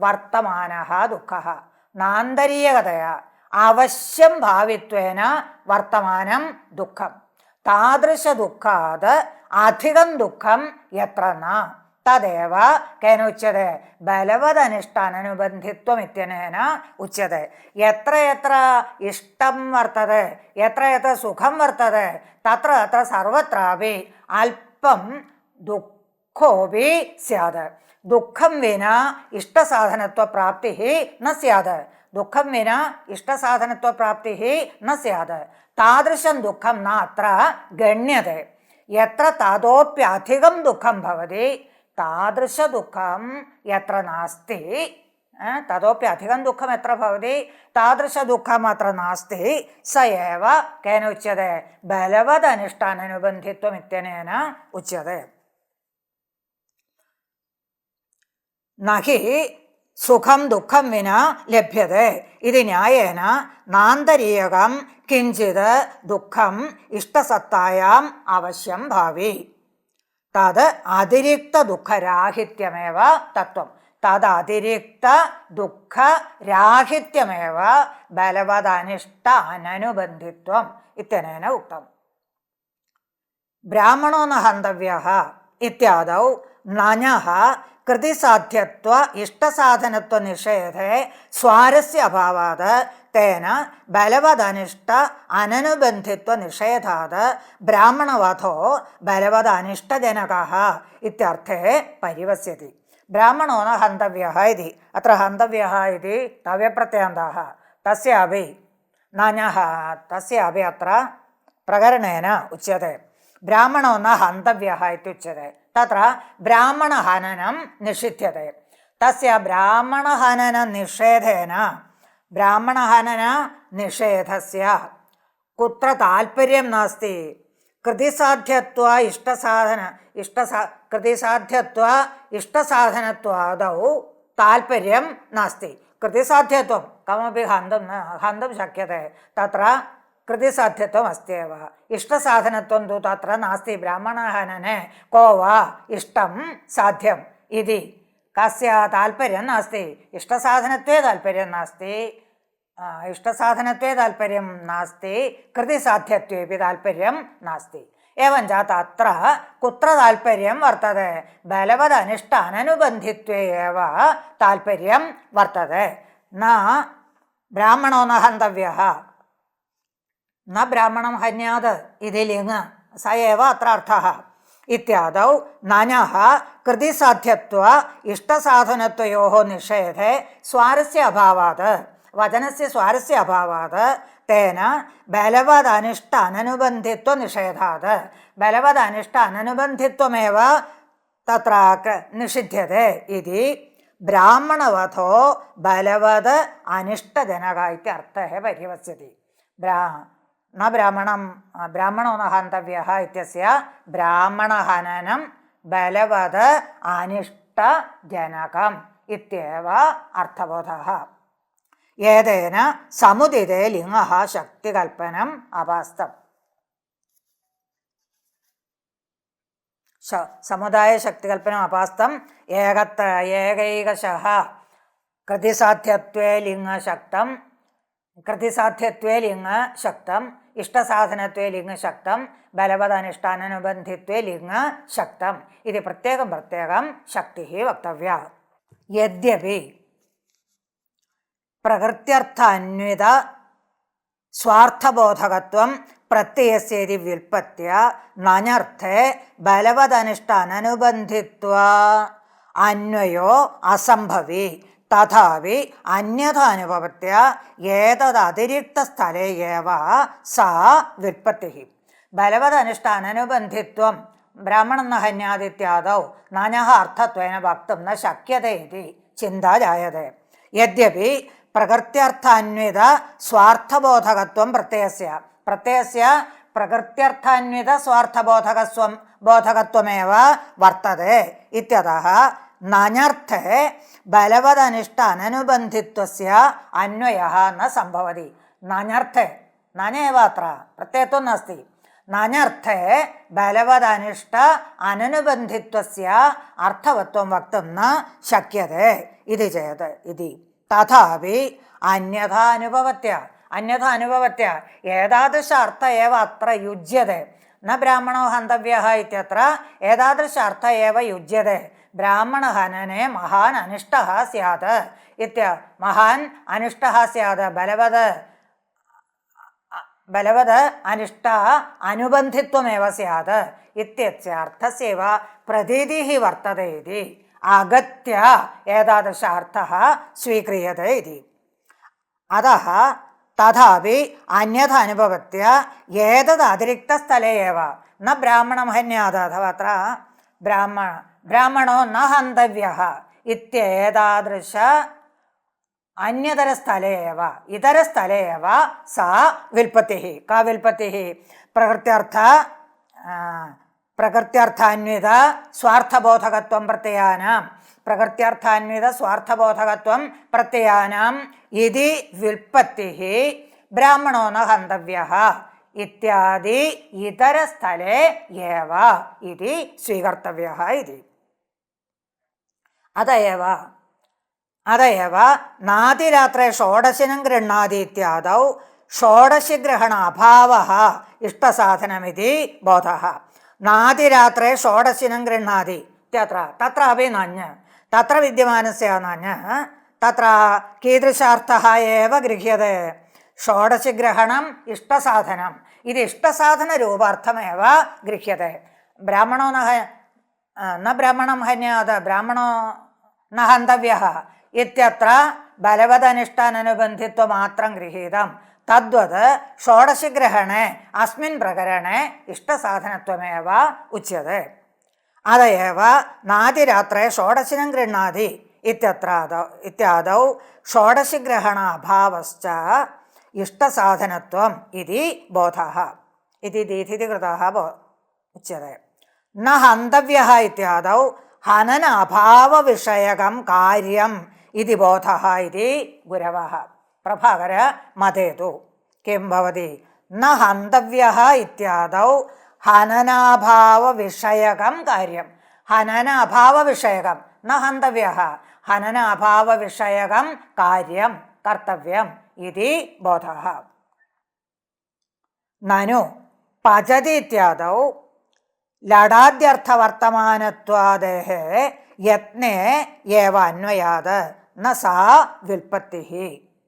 വർത്തമാനഃ ദുഃഖഃ. നാന്തരീയകതയാ അവശ്യം ഭാവിത്വേന വർത്തമാനം ദുഃഖം. താദൃശ ദുഃഖാത് അധികം ദുഃഖം യത്ര ന തദേവ കേന ഉച്യത്തെ. ബലവദനിഷ്ടാനനുബന്ധിത്വം ഇത്യനേന ഉച്യത്തെ. എത്ര എത്ര ഇഷ്ടം വർത്തതെ, എത്ര എത്ര സുഖം വർത്തതെ, തത്ര തത്ര സർവത്രാപി അല്പം ദുഃഖോപി സ്യാത്. ദുഃഖം വിനാ ഇഷ്ടസാധനത്വപ്രാപ്തി ന സ്യാത്. ദുഃഖം വിനാ ഇഷ്ടസാധനത്വപ്രാപ്തി ന സ്യാത്. താദൃശം ദുഃഖം ന അത്ര ഗണ്യത്തെ. എത്ര തതോപ്യധികം ദുഃഖം ഭവതി താദൃശ ദുഃഖം യത്ര നാസ്തി. തതോപ്യധികം ദുഃഖം എത്ര ഭവതി താദൃശ ദുഃഖം അത്ര നാസ്തി. സ ഏവ കേന ഉച്യത്തെ. ബലവദനിഷ്ടാനനുബന്ധിത്വം ഇത്യനേന ഉച്യത്തെ. നഹി സുഖം ദുഃഖം വിനാ ലഭ്യത്തെ ഇത് ന്യായേന നാന്തരീയകം കിഞ്ചിത് ദുഃഖം ഇഷ്ടസത്തായാം അവശ്യം ഭാവി. തത് അതിരിക്ത ദുഃഖരാഹിത്യമേവ തത്വം. തദതിരിക്ത ദുഃഖരാഹിത്യമേവ ബലവദനിഷ്ട അനനുബന്ധിത്വം ഇത്യനേന ഉക്തം. ബ്രാഹ്മണോ ന ഹന്തവ്യഃ ഇത്യാദൗ നഞഃ കൃതിസാധ്യത്വ ഇഷ്ടസാധനത്വ നിഷേധേ സ്വാരസ്യ അഭാവാത് തേന ബലവദനിഷ്ട അനനുബന്ധിത്വ നിഷേധാത് ബ്രാഹ്മണവധോ ബലവദനിഷ്ടജനകഃ ഇത്യർത്ഥേ പരിവസ്യതി. ब्राह्मणो न हन्तव्यः इति। अत्र हन्तव्यः इति तव्यप्रत्ययान्ताः तस्यापि नान्यः तस्यापि अत्र प्रकरणेन उच्यते। ब्राह्मणो न हन्तव्यः इत्युच्यते। तत्र ब्राह्मणहननं निषिध्यते। तस्य ब्राह्मणहनननिषेधेन ब्राह्मणहनननिषेधस्य कुत्र ताल्पर्यं नास्ति। कृतिसाध्यत्व कृतिसाध्यत्व इष्टसाधनत्वादौ ताल्पर्यं नास्ति। कृतिसाध्यत्वं कमपि हन्तुं शक्यते, तत्र कृतिसाध्यत्वम् अस्त्येव। इष्टसाधनत्वं तु तत्र नास्ति। ब्राह्मणहनने को वा इष्टं साध्यम् इति कस्य ताल्पर्यं नास्ति। इष्टसाधनत्वे ताल्पर्यं नास्ति, इष्टसाधनत्वे ताल्पर्यं नास्ति, कृतिसाध्यत्वेपि ताल्पर्यं नास्ति। एवञ्च तत्र कुत्र ताल्पर्यं वर्तते? बलवदनिष्ट अननुबन्धित्वे एव ताल्पर्यं वर्तते। न ब्राह्मणो न हन्तव्यः, न ब्राह्मणं हन्यात् इति लिङ् स एव अत्र अर्थः। इत्यादौ नान्यः कृतिसाध्यत्व इष्टसाधनत्वयोः निषेधे स्वारस्य अभावात्, वचनस्य स्वारस्य अभावात् तेन बलवदनिष्ट अननुबन्धित्वनिषेधात्, बलवदनिष्ट अननुबन्धित्वमेव तत्र निषिध्यते इति ब्राह्मणवधो बलवद अनिष्टजनक इत्यर्थः पर्यवस्यति। न ब्राह्मणो न हन्तव्यः इत्यस्य ब्राह्मणहननं बलवद अनिष्टजनकम् इत्येव अर्थबोधः। एतेन समुदिते लिङ्गः शक्तिकल्पनम् अपास्तम्। समुदायशक्तिकल्पनम् अपास्तम्। एकैकशः कृतिसाध्यत्वे लिङ्गशक्तं, कृतिसाध्यत्वे लिङ्गशक्तम्, इष्टसाधनत्वे लिङ्गशक्तं, बलवदनिष्टाननुबन्धित्वे लिङ्गशक्तम् इति प्रत्येकं प्रत्येकं शक्तिः वक्तव्या। यद्यपि प्रकृत्यर्थ अन्वित स्वार्थबोधकत्वं प्रत्ययस्येति व्युत्पत्त्या नान्यर्थे बलवदनिष्ट अननुबन्धित्व अन्वयो असम्भवी, तथापि अन्यथा अनुपपत्या एतदतिरिक्तस्थले एव सा व्युत्पत्तिः। बलवदनिष्ट अननुबन्धित्वं ब्राह्मणं न हन्यादित्यादौ नान्यः अर्थत्वेन वक्तुं न शक्यते इति चिन्ता जायते। यद्यपि प्रकृत्यर्थान्वित स्वार्थबोधकत्वं प्रत्ययस्य प्रकृत्यर्थान्वित स्वार्थबोधकत्वमेव वर्तते इत्यतः नान्यर्थे बलवदनिष्ट अननुबन्धित्वस्य अन्वयः न सम्भवति। नान्यर्थे, नान्य एव अत्र प्रत्ययत्वं नास्ति। नान्यर्थे बलवदनिष्ट अननुबन्धित्वस्य अर्थवत्वं वक्तुं न शक्यते इति चेत् इति तथापि अन्यथा अनुपपत्य एतादृश अर्थ एव अत्र युज्यते। न ब्राह्मणो हन्तव्यः इत्यत्र एतादृश अर्थ एव युज्यते। ब्राह्मणहनने महान् अनिष्टः स्यात् महान् अनिष्टः स्यात्, बलवद अनिष्ट अनुबन्धित्वमेव स्यात् इत्यस्य अर्थस्यैव प्रतीतिः वर्तते इति आगत्य एतादृश अर्थः स्वीक्रियते इति। अतः तथापि अन्यथा अनुपपत्य एतदतिरिक्तस्थले एव न ब्राह्मणं हन्यात्, अथवा अत्र ब्राह्मणो न हन्तव्यः इत्येतादृश अन्यतरस्थले एव इतरस्थले एव सा विल्पत्तिः। का विल्पत्तिः? प्रकृत्यर्थान्वित स्वार्थबोधकत्वं प्रत्ययानाम् इति विल्पत्तिः ब्राह्मणो न हन्तव्यः इत्यादि इतरस्थले एव इति स्वीकर्तव्यः इति। अतएव नातिरात्रे षोडशिनं गृह्णाति इत्यादौ षोडशिग्रहण अभावः इष्टसाधनमिति बोधः। नातिरात्रे षोडशिनं गृह्णाति तत्रापि नान्य, तत्र विद्यमानस्य नान्यः तत्र कीदृशार्थः एव गृह्यते? षोडशिग्रहणम् इष्टसाधनम् इति इष्टसाधनरूपार्थमेव गृह्यते। ब्राह्मणो न ब्राह्मणं हन्यात्, न हन्तव्यः इत्यत्र बलवदनिष्टाननुबन्धित्वमात्रं गृहीतं तद्वत् षोडशग्रहणे अस्मिन् प्रकरणे इष्टसाधनत्वमेव उच्यते। अत एव नातिरात्रे षोडशिनं गृह्णाति इत्यादौ षोडशग्रहणाभावश्च इष्टसाधनत्वम् इति बोधः इति दीधिकृतः उच्यते। न हन्तव्यः इत्यादौ हनन अभावविषयकं कार्यम् इति बोधः इति गुरवः। प्रभाकर मते तु किं भवति? न हन्तव्यः इत्यादौ हननाभावविषयकं कार्यं, हनन अभावविषयकं न हन्तव्यः, हनन अभावविषयकं कार्यं कर्तव्यम् इति बोधः। ननु पचति इत्यादौ लडाद्यर्थवर्तमानत्वादेः यत्ने एव अन्वयाद न सा व्युत्पत्तिः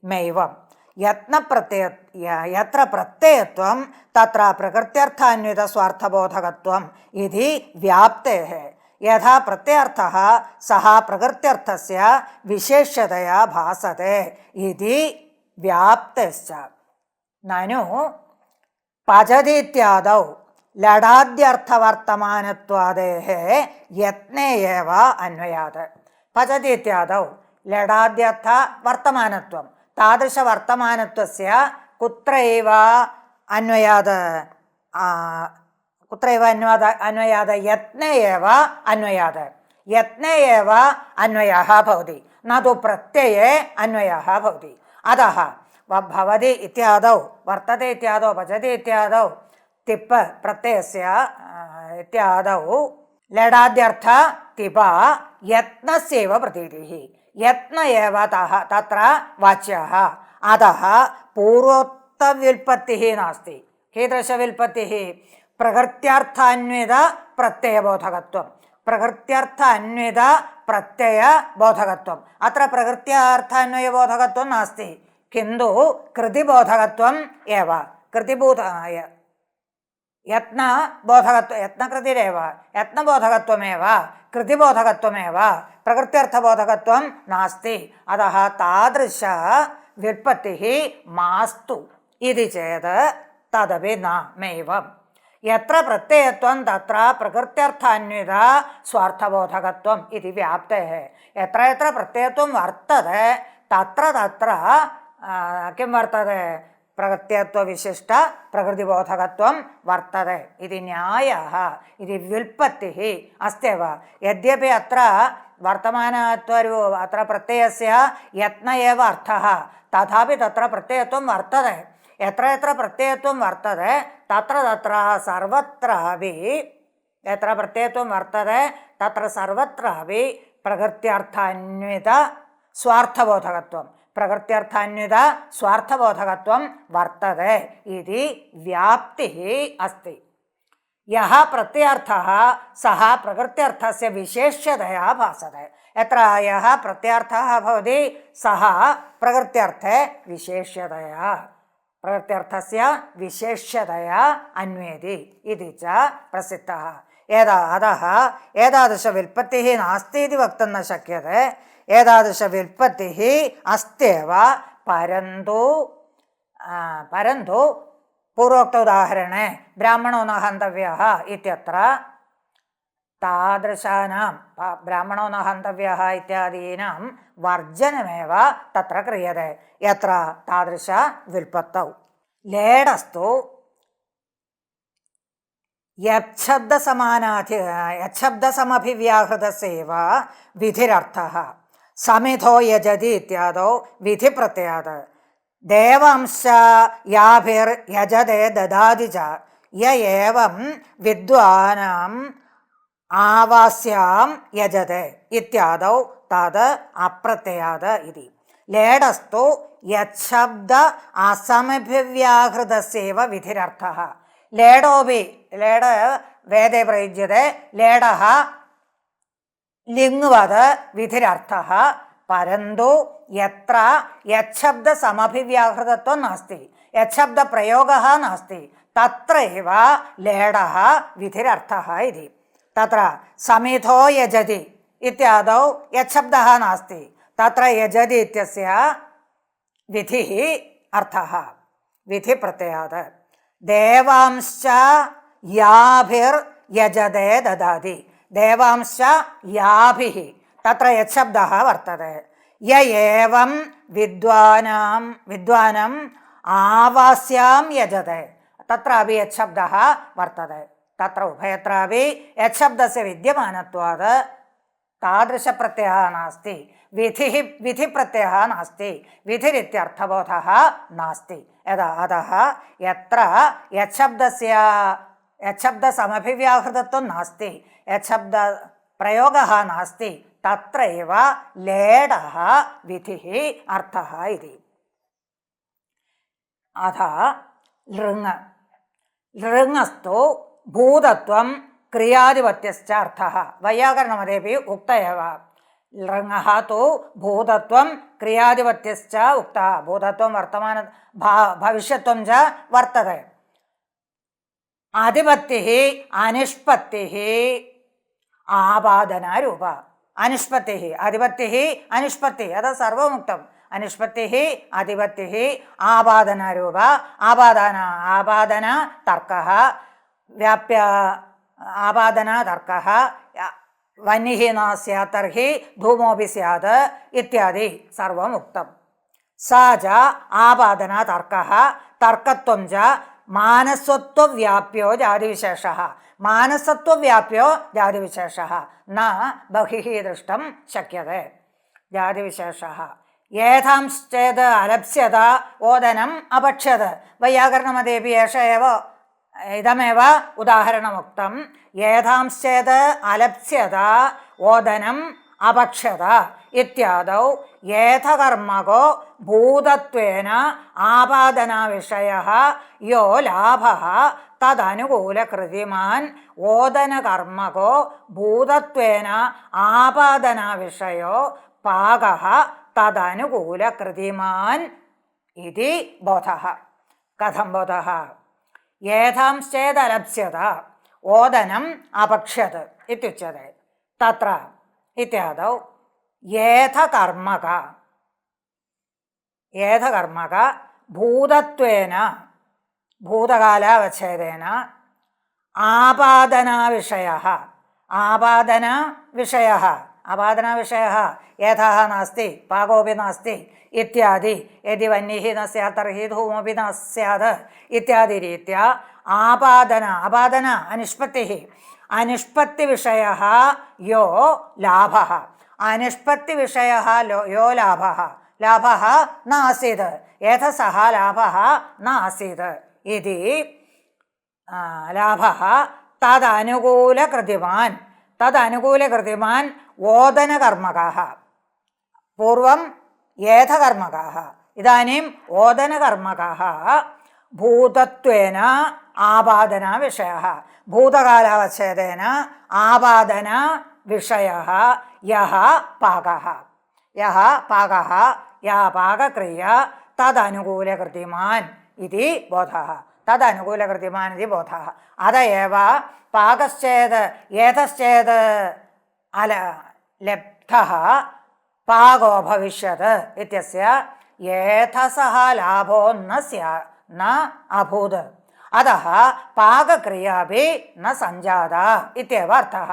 मैवं यत्र प्रत्ययत्वं तत्र प्रकृत्यर्थान्वितस्वार्थबोधकत्वम् इति व्याप्तेः यथा प्रत्ययार्थः सः प्रकृत्यर्थस्य विशेष्यतया भासते इति व्याप्तेश्च। ननु पचति इत्यादौ लडाद्यर्थवर्तमानत्वादेः यत्ने एव अन्वयात्। पचति इत्यादौ लडाद्यर्थवर्तमानत्वं तादृशवर्तमानत्वस्य कुत्र एव अन्वयात् यत्ने एव अन्वयात्, यत्ने एव अन्वयः भवति, न तु प्रत्यये अन्वयः भवति। अतः भवति इत्यादौ वर्तते इत्यादौ पचति इत्यादौ तिप् प्रत्ययस्य इत्यादौ लडाद्यर्थ तिप यत्नस्यैव प्रतीतिः, यत्न एव तत्र वाच्यः। अतः पूर्वोक्तव्युत्पत्तिः नास्ति। कीदृशव्युत्पत्तिः? प्रकृत्यर्थान्वित प्रत्ययबोधकत्वं, प्रकृत्यर्थ अन्वित प्रत्ययबोधकत्वम्। अत्र प्रकृत्यार्थान्वयबोधकत्वं नास्ति, किन्तु कृतिबोधकत्वम् एव। कृतिबोध यत्नबोधकत्वं, यत्नकृतिरेव यत्नबोधकत्वमेव, कृतिबोधकत्वमेव, प्रकृत्यर्थबोधकत्वं नास्ति। अतः तादृश व्युत्पत्तिः मास्तु इति चेत् तदपि न मैवम्। यत्र प्रत्ययत्वं तत्र प्रकृत्यर्थान्वित स्वार्थबोधकत्वम् इति व्याप्तेः। यत्र यत्र प्रत्ययत्वं वर्तते तत्र तत्र किं वर्तते? प्रकृत्यत्वविशिष्ट प्रकृतिबोधकत्वं वर्तते इति न्यायः, इति व्युत्पत्तिः अस्त्येव। यद्यपि अत्र वर्तमानत्वरू अत्र प्रत्ययस्य यत्न एव अर्थः, तथापि तत्र प्रत्ययत्वं वर्तते। यत्र यत्र प्रत्ययत्वं वर्तते तत्र तत्र सर्वत्रापि, यत्र प्रत्ययत्वं वर्तते तत्र सर्वत्रापि प्रकृत्यर्थान्वित स्वार्थबोधकत्वं, प्रकृत्यर्थान्वित स्वार्थबोधकत्वं वर्तते इति व्याप्तिः अस्ति। यः प्रत्ययार्थः सः प्रकृत्यर्थस्य विशेष्यतया भासते। यत्र यः प्रत्ययार्थः भवति सः प्रकृत्यर्थे विशेष्यतया, प्रकृत्यर्थस्य विशेष्यतया अन्वेति इति च प्रसिद्धः। अतः एतादृशव्युत्पत्तिः नास्ति इति वक्तुं न शक्यते। एतादृशव्युत्पत्तिः अस्त्येव, परन्तु पूर्वोक्त उदाहरणे ब्राह्मणो न हन्तव्यः इत्यत्र तादृशानां ब्राह्मणो न हन्तव्यः इत्यादीनां वर्जनमेव तत्र क्रियते यत्र तादृश व्युत्पत्तौ। लेडस्तु यच्छब्दसमभिव्याहृतस्यैव विधिरर्थः। समिधो यजति इत्यादौ विधिप्रत्ययात्। देवांश याभिर्यजते ददाति च य एवं विद्वानाम् आवास्यां यजते इत्यादौ तद् अप्रत्ययात् इति। लेडस्तु यच्छब्द असमभिव्याहृतस्यैव विधिरर्थः। लेडोपि, लेड वेदे प्रयुज्यते, लेडः लिङ्वद् विधिरर्थः, परन्तु यत्र यच्छब्दसमभिव्याहृतत्वं नास्ति, यच्छब्दप्रयोगः नास्ति, तत्र एव लेडः विधिरर्थः इति। तत्र समिधो यजति इत्यादौ यच्छब्दः नास्ति। तत्र यजति इत्यस्य विधिः अर्थः विधिप्रत्ययात्। देवांश्च याभिर्यजते ददाति। देवांश्च याभिः तत्र यच्छब्दः वर्तते। य एवं विद्वानम् आवास्यां यजते तत्रापि यच्छब्दः वर्तते। तत्र उभयत्रापि यच्छब्दस्य विद्यमानत्वात् तादृशप्रत्ययः नास्ति, विधिप्रत्ययः नास्ति, विधिरित्यर्थबोधः नास्ति। अतः यत्र यच्छब्दसमभिव्याहृतत्वं नास्ति, यच्छब्दप्रयोगः नास्ति, तत्र एव लेडः विधिः अर्थः इति। अथ लृङ् लृङस्तु भूतत्वं क्रियाधिपत्यश्च अर्थः। वैयाकरणमदेपि उक्त एव। लृङः तु भूतत्वं क्रियाधिपत्यश्च उक्तः। भूतत्वं वर्तमान भविष्यत्वं च वर्तते। अधिपत्तिः अनिष्पत्तिः आपादनरूप। अनिष्पत्तिः अधिपत्तिः अनिष्पत्तिः अतः सर्वम् उक्तम्। अनिष्पत्तिः अधिपत्तिः आपादनरूप। आपादन तर्कः व्याप्य आपादन तर्कः। वह्निः न स्यात् तर्हि धूमोऽपि स्यात् इत्यादि सर्वम् उक्तम्। स च आपादन तर्कः तर्कत्वं च मानसत्वव्याप्यो जातिविशेषः। मानसत्वव्याप्यो जातिविशेषः न बहिः द्रष्टुं शक्यते। जातिविशेषः येथांश्चेद् अलप्स्यत ओदनम् अपक्ष्यत। वैयाकरणमदेपि एष एव इदमेव उदाहरणमुक्तं। येथांश्चेद् अलप्स्यत ओदनम् अपक्ष्यत इत्यादौ येथकर्मको भूतत्वेन आपादनविषयः यो लाभः तदनुकूलकृतिमान् ओदनकर्मको भूतत्वेन आपादनविषयो पाकः तदनुकूलकृतिमान् इति बोधः। कथं बोधः? येथांश्चेदलप्स्यत ओदनम् अपक्ष्यत इत्युच्यते। तत्र इत्यादौ येथकर्मक भूतत्वेन भूतकालावच्छेदेन आपादनविषयः यथाः नास्ति पाकोऽपि नास्ति इत्यादि। यदि वह्निः न स्यात् तर्हि धूमोऽपि न स्यात् इत्यादि रीत्या आपादन अनिष्पत्तिः अनिष्पत्तिविषयः यो लाभः अनिष्पत्तिविषयः यो लाभः न आसीत् एतसः लाभः न आसीत् इति लाभः तदनुकूलकृतिमान् ओदनकर्मकः। पूर्वं येथकर्मकः इदानीम् ओदनकर्मकः भूतत्वेन आपादनविषयः भूतकालावच्छेदेन आपादनविषयः यः पाकः या पाकक्रिया तदनुकूलकृतिमान् इति बोधः। तदनुकूलकृतिमान् इति बोधः। अत एव पाकश्चेद् एतश्चेद् लब्धः पाको भविष्यत् इत्यस्य एतसः लाभो न अभूत्। अतः पाकक्रियापि न सञ्जाता इत्येव अर्थः।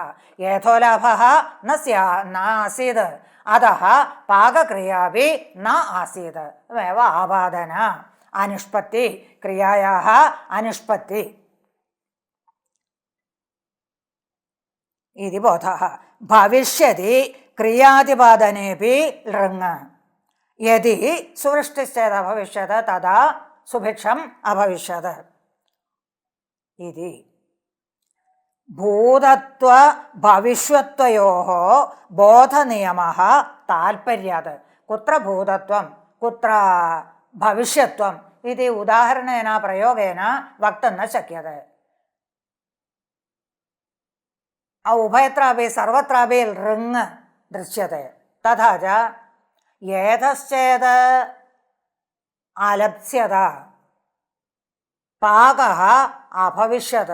एथो लाभः न आसीत् अतः पाकक्रियापि न आसीत्। एव आपादन अनुष्पत्ति क्रियायाः अनुष्पत्ति इति बोधः। भविष्यति क्रियादिपादनेऽपि लृङ्। यदि सुवृष्टिश्चेत् अभविष्यत् तदा सुभिक्षम् अभविष्यत् इति। भूतत्व भविष्यत्वयोः बोधनियमः तात्पर्यात्। कुत्र भूतत्वं कुत्र भविष्यत्वम् इति उदाहरणेन प्रयोगेन वक्तुं न शक्यते। उभयत्रापि सर्वत्रापि लृङ् दृश्यते। तथा च एतश्चेद् अलप्स्यत पाकः अभविष्यत्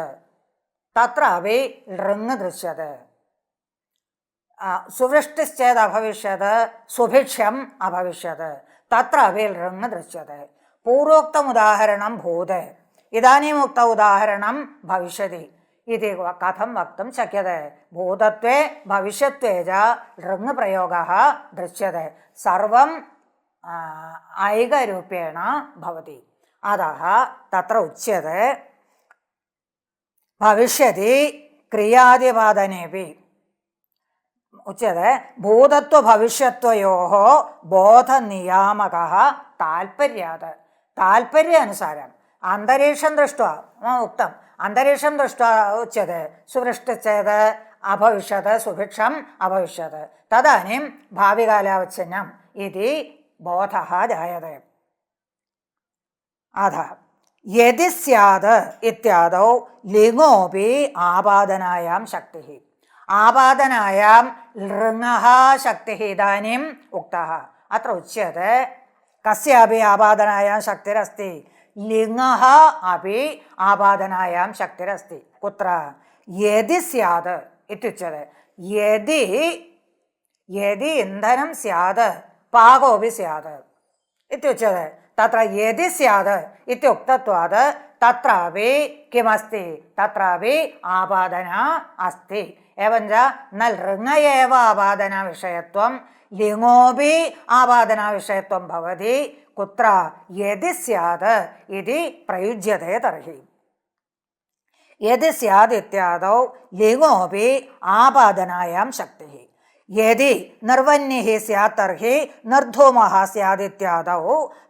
तत्रापि लृङ् दृश्यते। സുവൃഷ്ടിശ്ചേത് അഭവിഷ്യത് സുഭിക്ഷം അഭവിഷ്യത് തത്ര അപി ലൃങ് ദൃശ്യത്തെ. പൂർവോക്തമുദാഹരണം ഭൂത് ഇദാനീമുക്ത ഉദാഹരണം ഭവിഷ്യതി ഇതി കഥം വക്തും ശക്യത്തെ. ഭൂതത്വേ ഭവിഷ്യത്വേ ച ലൃങ് പ്രയോഗഃ ദൃശ്യത്തെ. സർവം ഐകരൂപേണ ഭവതി. അതഃ തത്ര ഉച്യത്തെ ഭവിഷ്യതി ക്രിയാദിപാദനേപി ഉച്യത്തെ ഭൂതത്വ ഭവിഷ്യത്വയോः ബോധനിയാമകः താൽപര്യാത്. താൽപര്യാനുസാരം അന്തരീക്ഷം ദൃഷ്ട്വാ ഉക്തം. അന്തരീക്ഷം ദൃഷ്ട്വാ ഉച്യത്തെ സുവൃഷ്ടിശ്ചേത് അഭവിഷ്യത് സുഭിക്ഷം അഭവിഷ്യത് തദാനീം ഭാവികാലാവച്ഛന്നം ഇതി ബോധഃ ജായത്തെ. അധ യദി സ്യാത് ഇത്യാദൗ ലിംഗോപി ആപാദനായാം ശക്തിഃ. ആപാദനായാം ലൃങ്ങഃ ശക്തിഃ ഇദാനീം ഉക്തഃ. അത്ര ഉച്യത്തെ കസ്യാപി ആപാദനായാം ശക്തിരസ്തി. ലിംഗഃ അപി ആപാദനായാം ശക്തിരസ്തി. കുത്ര? യദി സ്യാത് ഇത്യുച്യത്തെ. യദി യദി ഇന്ധനം സ്യാത് പാകോപി സ്യാത് ഇത്യുച്യത്തെ. തത്ര യദി സ്യാത് ഇത്യുക്തത്വാത് തത്രാപി കിമസ്തി? തത്രാപി ആപാദന അസ്തി. एवञ्च न लृङ् एव आपादना विषयत्वं लिङ्गोपि आपादना विषयत्वं भवति. कुत्र? यदि स्यात् इति प्रयुज्यते. तर्हि यदि स्यात् इत्यादौ लिङ्गोपि आपादनायां शक्तिः. यदि निर्वन्यः स्यात् तर्हि निर्धूमः स्यात् इत्यादौ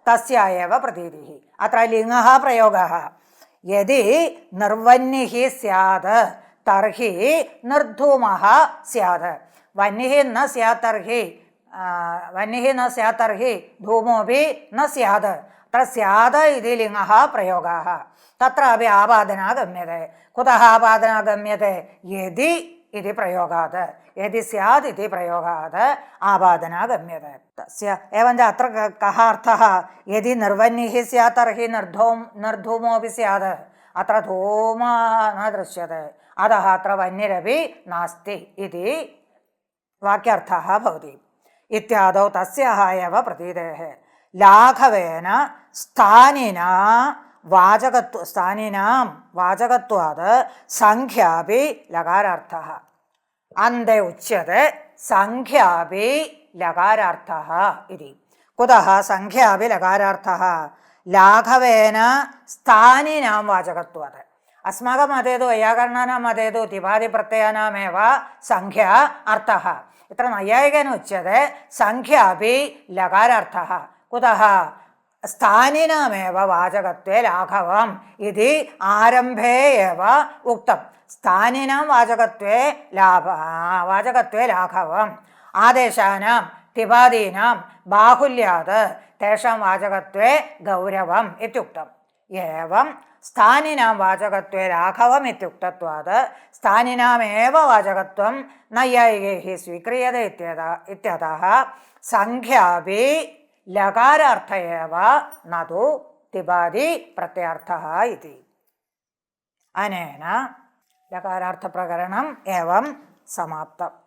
तस्य एव प्रतीतिः. अत्र लिङ्गः प्रयोगः. यदि निर्वन्यः स्यात् तर्हि निर्धूमः स्यात्. वह्निः न स्यात् तर्हि वह्निः न स्यात् तर्हि धूमोऽपि न स्यात्. तत्र स्यात् इति लिङ्गः प्रयोगः. तत्रापि आपादना गम्यते. कुतः आपादना गम्यते? यदि इति प्रयोगात्. यदि स्यात् इति प्रयोगात् आपादना गम्यते. तस्य एवञ्च अत्र कः अर्थः? यदि निर्वह्निः स्यात् तर्हि निर्धूमोऽपि स्यात्. अत्र धूमः न दृश्यते. अतः अत्र वह्निरपि नास्ति इति वाक्यार्थः भवति. इत्यादौ तस्याः एव प्रतीतेः लाघवेन स्थानिनां वाचकत्वात् संख्यापि लकारार्थः. अन्ते उच्यते संख्यापि लकारार्थः इति. कुतः संख्यापि लकारार्थः? लाघवेन स्थानिनां वाचकत्वात्. अस्माकं मते तु वैयाकरणानां मते तु तिपादिप्रत्ययानामेव संख्या अर्थः. इत्र नैयायिकेन उच्यते संख्यापि लकारार्थः. कुतः? स्थानिनामेव वाचकत्वे लाघवम् इति आरम्भे एव उक्तं. स्थानिनां वाचकत्वे लाघवम्. आदेशानां तिपादीनां बाहुल्यात् तेषां वाचकत्वे गौरवम् इत्युक्तम्. एवं स्थानिनां वाचकत्वे लाघवम् इत्युक्तत्वात् स्थानिनामेव वाचकत्वं नैयायिकैः स्वीक्रियते इत्यतः संख्यापि लकारार्थ एव न तु तिपादि प्रत्ययार्थः इति. अनेन लकारार्थप्रकरणम् एवं समाप्तम्.